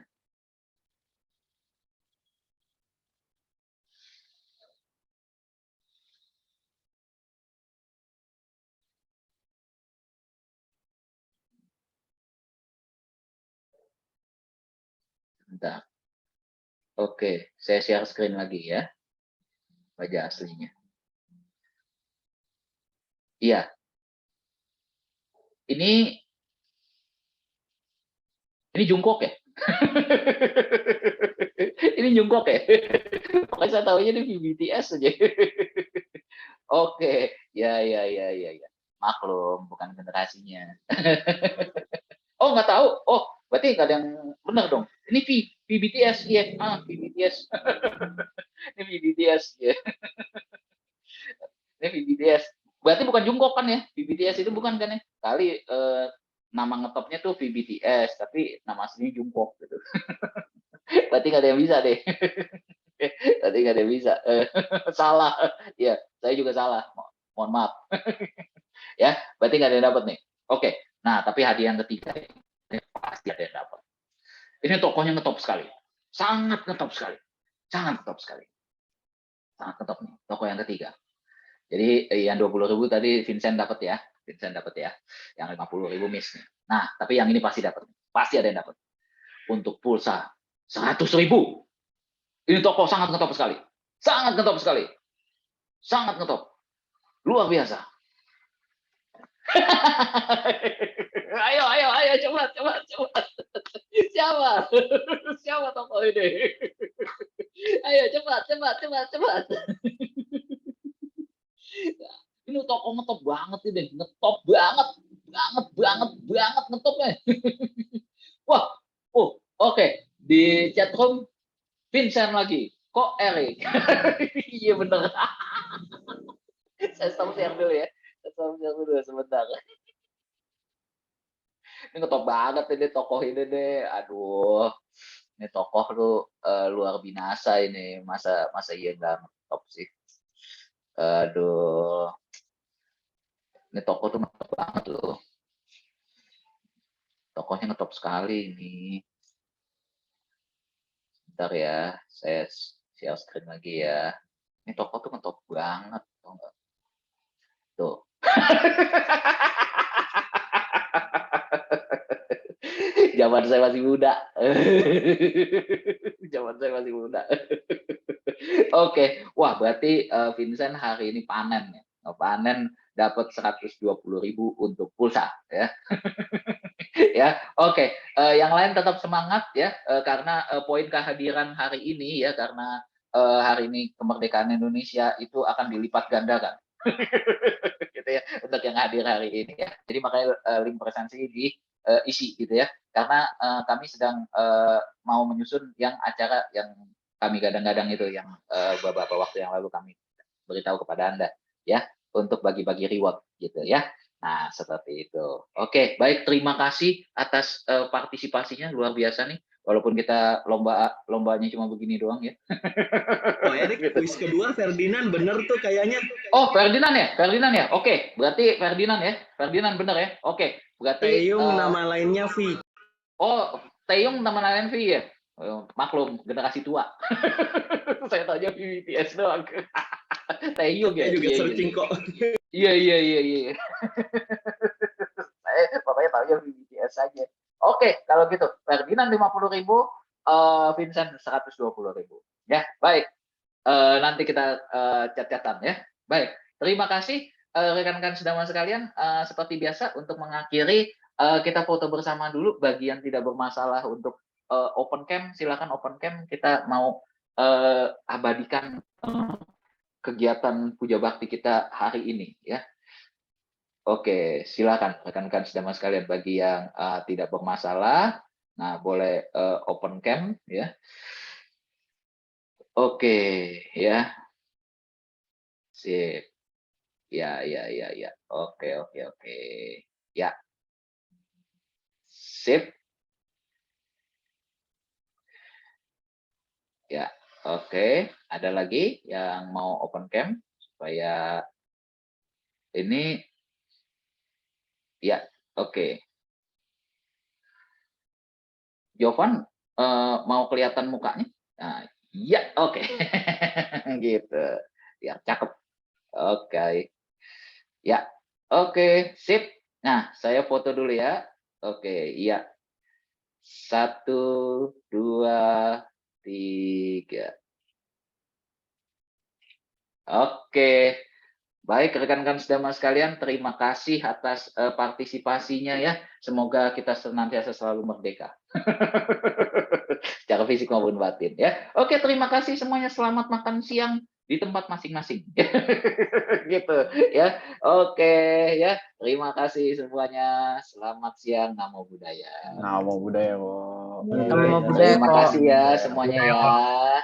Sebentar. Oke, saya share screen lagi ya, wajah aslinya. Iya, ini Jungkook ya? Ini Jungkook ya? Pokoknya saya tahu ini BTS aja. Oke, ya. Maklum, bukan generasinya. Oh, nggak tahu. Oh, berarti nggak ada yang benar dong. Ini BTS, iya. BTS. Ini BTS, ya. Ini BTS. Berarti bukan Jungkook kan ya? BTS itu bukan kan ya? Kali nama ngetopnya tuh VBTS, tapi nama aslinya Jungkook gitu. Berarti nggak ada yang bisa deh. Berarti nggak ada yang bisa. Salah. Ya, saya juga salah. Mohon maaf. Ya, berarti nggak ada yang dapat nih. Oke. Nah, tapi hadiah yang ketiga ini pasti ada yang dapat. Ini tokohnya ngetop sekali. Sangat ngetop sekali. Sangat ngetop sekali. Sangat ngetop nih. Tokoh yang ketiga. Jadi yang 20.000 tadi Vincent dapat ya. Yang 50.000 miss nih. Nah, tapi yang ini pasti dapat. Pasti ada yang dapat. Untuk pulsa 100.000. Ini tokoh sangat ngetop sekali. Sangat ngetop sekali. Sangat ngetop. Luar biasa. Ayo, cepat. Siapa tokoh ini? Ayo, cepat. Ini tokoh ngetop banget ini, ngetop banget ngetopnya. Wah, oke. Di chatroom Vincent lagi. Kok Eric? Iya bener. Saya stop share dulu ya. Sebentar. Ini ngetop banget ini tokoh ini deh. Aduh. Ini tokoh tuh luar binasa ini. Masa iya nggak ngetop sih. Aduh. Ini tokoh tuh ngetop banget loh. Tokohnya ngetop sekali ini. Bentar ya, saya share screen lagi ya. Ini tokoh tuh ngetop banget. Tuh. Zaman saya masih muda. Oke, wah berarti Vincent hari ini panen ya. Panen dapat 120.000 untuk pulsa ya. Ya, oke. Yang lain tetap semangat ya, karena poin kehadiran hari ini ya, karena hari ini kemerdekaan Indonesia itu akan dilipat gandakan. Gitu ya, untuk yang hadir hari ini ya. Jadi makanya link presensi diisi gitu ya, karena kami sedang mau menyusun yang acara yang kami gadang-gadang itu, yang beberapa waktu yang lalu kami beritahu kepada Anda ya, untuk bagi-bagi reward gitu ya. Nah, seperti itu. Oke, baik, terima kasih atas partisipasinya, luar biasa nih. Walaupun kita lombanya cuma begini doang ya. Oh, Erik, kuis kedua Ferdinand bener tuh kayaknya. Oh, Ferdinand ya? Ferdinand ya? Oke, berarti Ferdinand ya? Ferdinand bener ya? Oke, berarti Taeyong nama lainnya V. oh, Taeyong nama lain V ya? Oh, maklum, generasi tua. Saya tahu aja BTS doang. Taeyong ya? Saya juga Iya, searching kok. Iya. Saya pokoknya tahu aja BTS aja. Oke, kalau gitu Ferdinand 50.000, Vincent 120.000. Ya, baik. Nanti kita cat-catan ya. Baik, terima kasih rekan-rekan sedama sekalian. Seperti biasa untuk mengakhiri kita foto bersama dulu. Bagi yang tidak bermasalah untuk open cam, silakan open cam. Kita mau abadikan kegiatan puja bakti kita hari ini ya. Oke, silakan rekan-rekan sedama sekalian bagi yang tidak bermasalah. Nah, boleh open cam ya. Oke, ya. Sip. Ya. Oke. Ya. Sip. Ya. Oke. Ada lagi yang mau open cam supaya ini ya. Oke. Jovan mau kelihatan mukanya? Nah, ya, oke. Gitu. Ya, cakep. Oke. Ya. Oke, sip. Nah, saya foto dulu ya. Oke, iya. 1, 2, 3. Oke. Baik, rekan-rekan sedama sekalian, terima kasih atas partisipasinya ya. Semoga kita senantiasa selalu merdeka. Secara fisik maupun batin ya. Oke, terima kasih semuanya. Selamat makan siang di tempat masing-masing. Gitu ya. Oke ya. Terima kasih semuanya. Selamat siang. Namo Buddhaya. Namo Buddhaya, Bo. Namo Buddhaya, Terima Ko. kasih ya semuanya ya.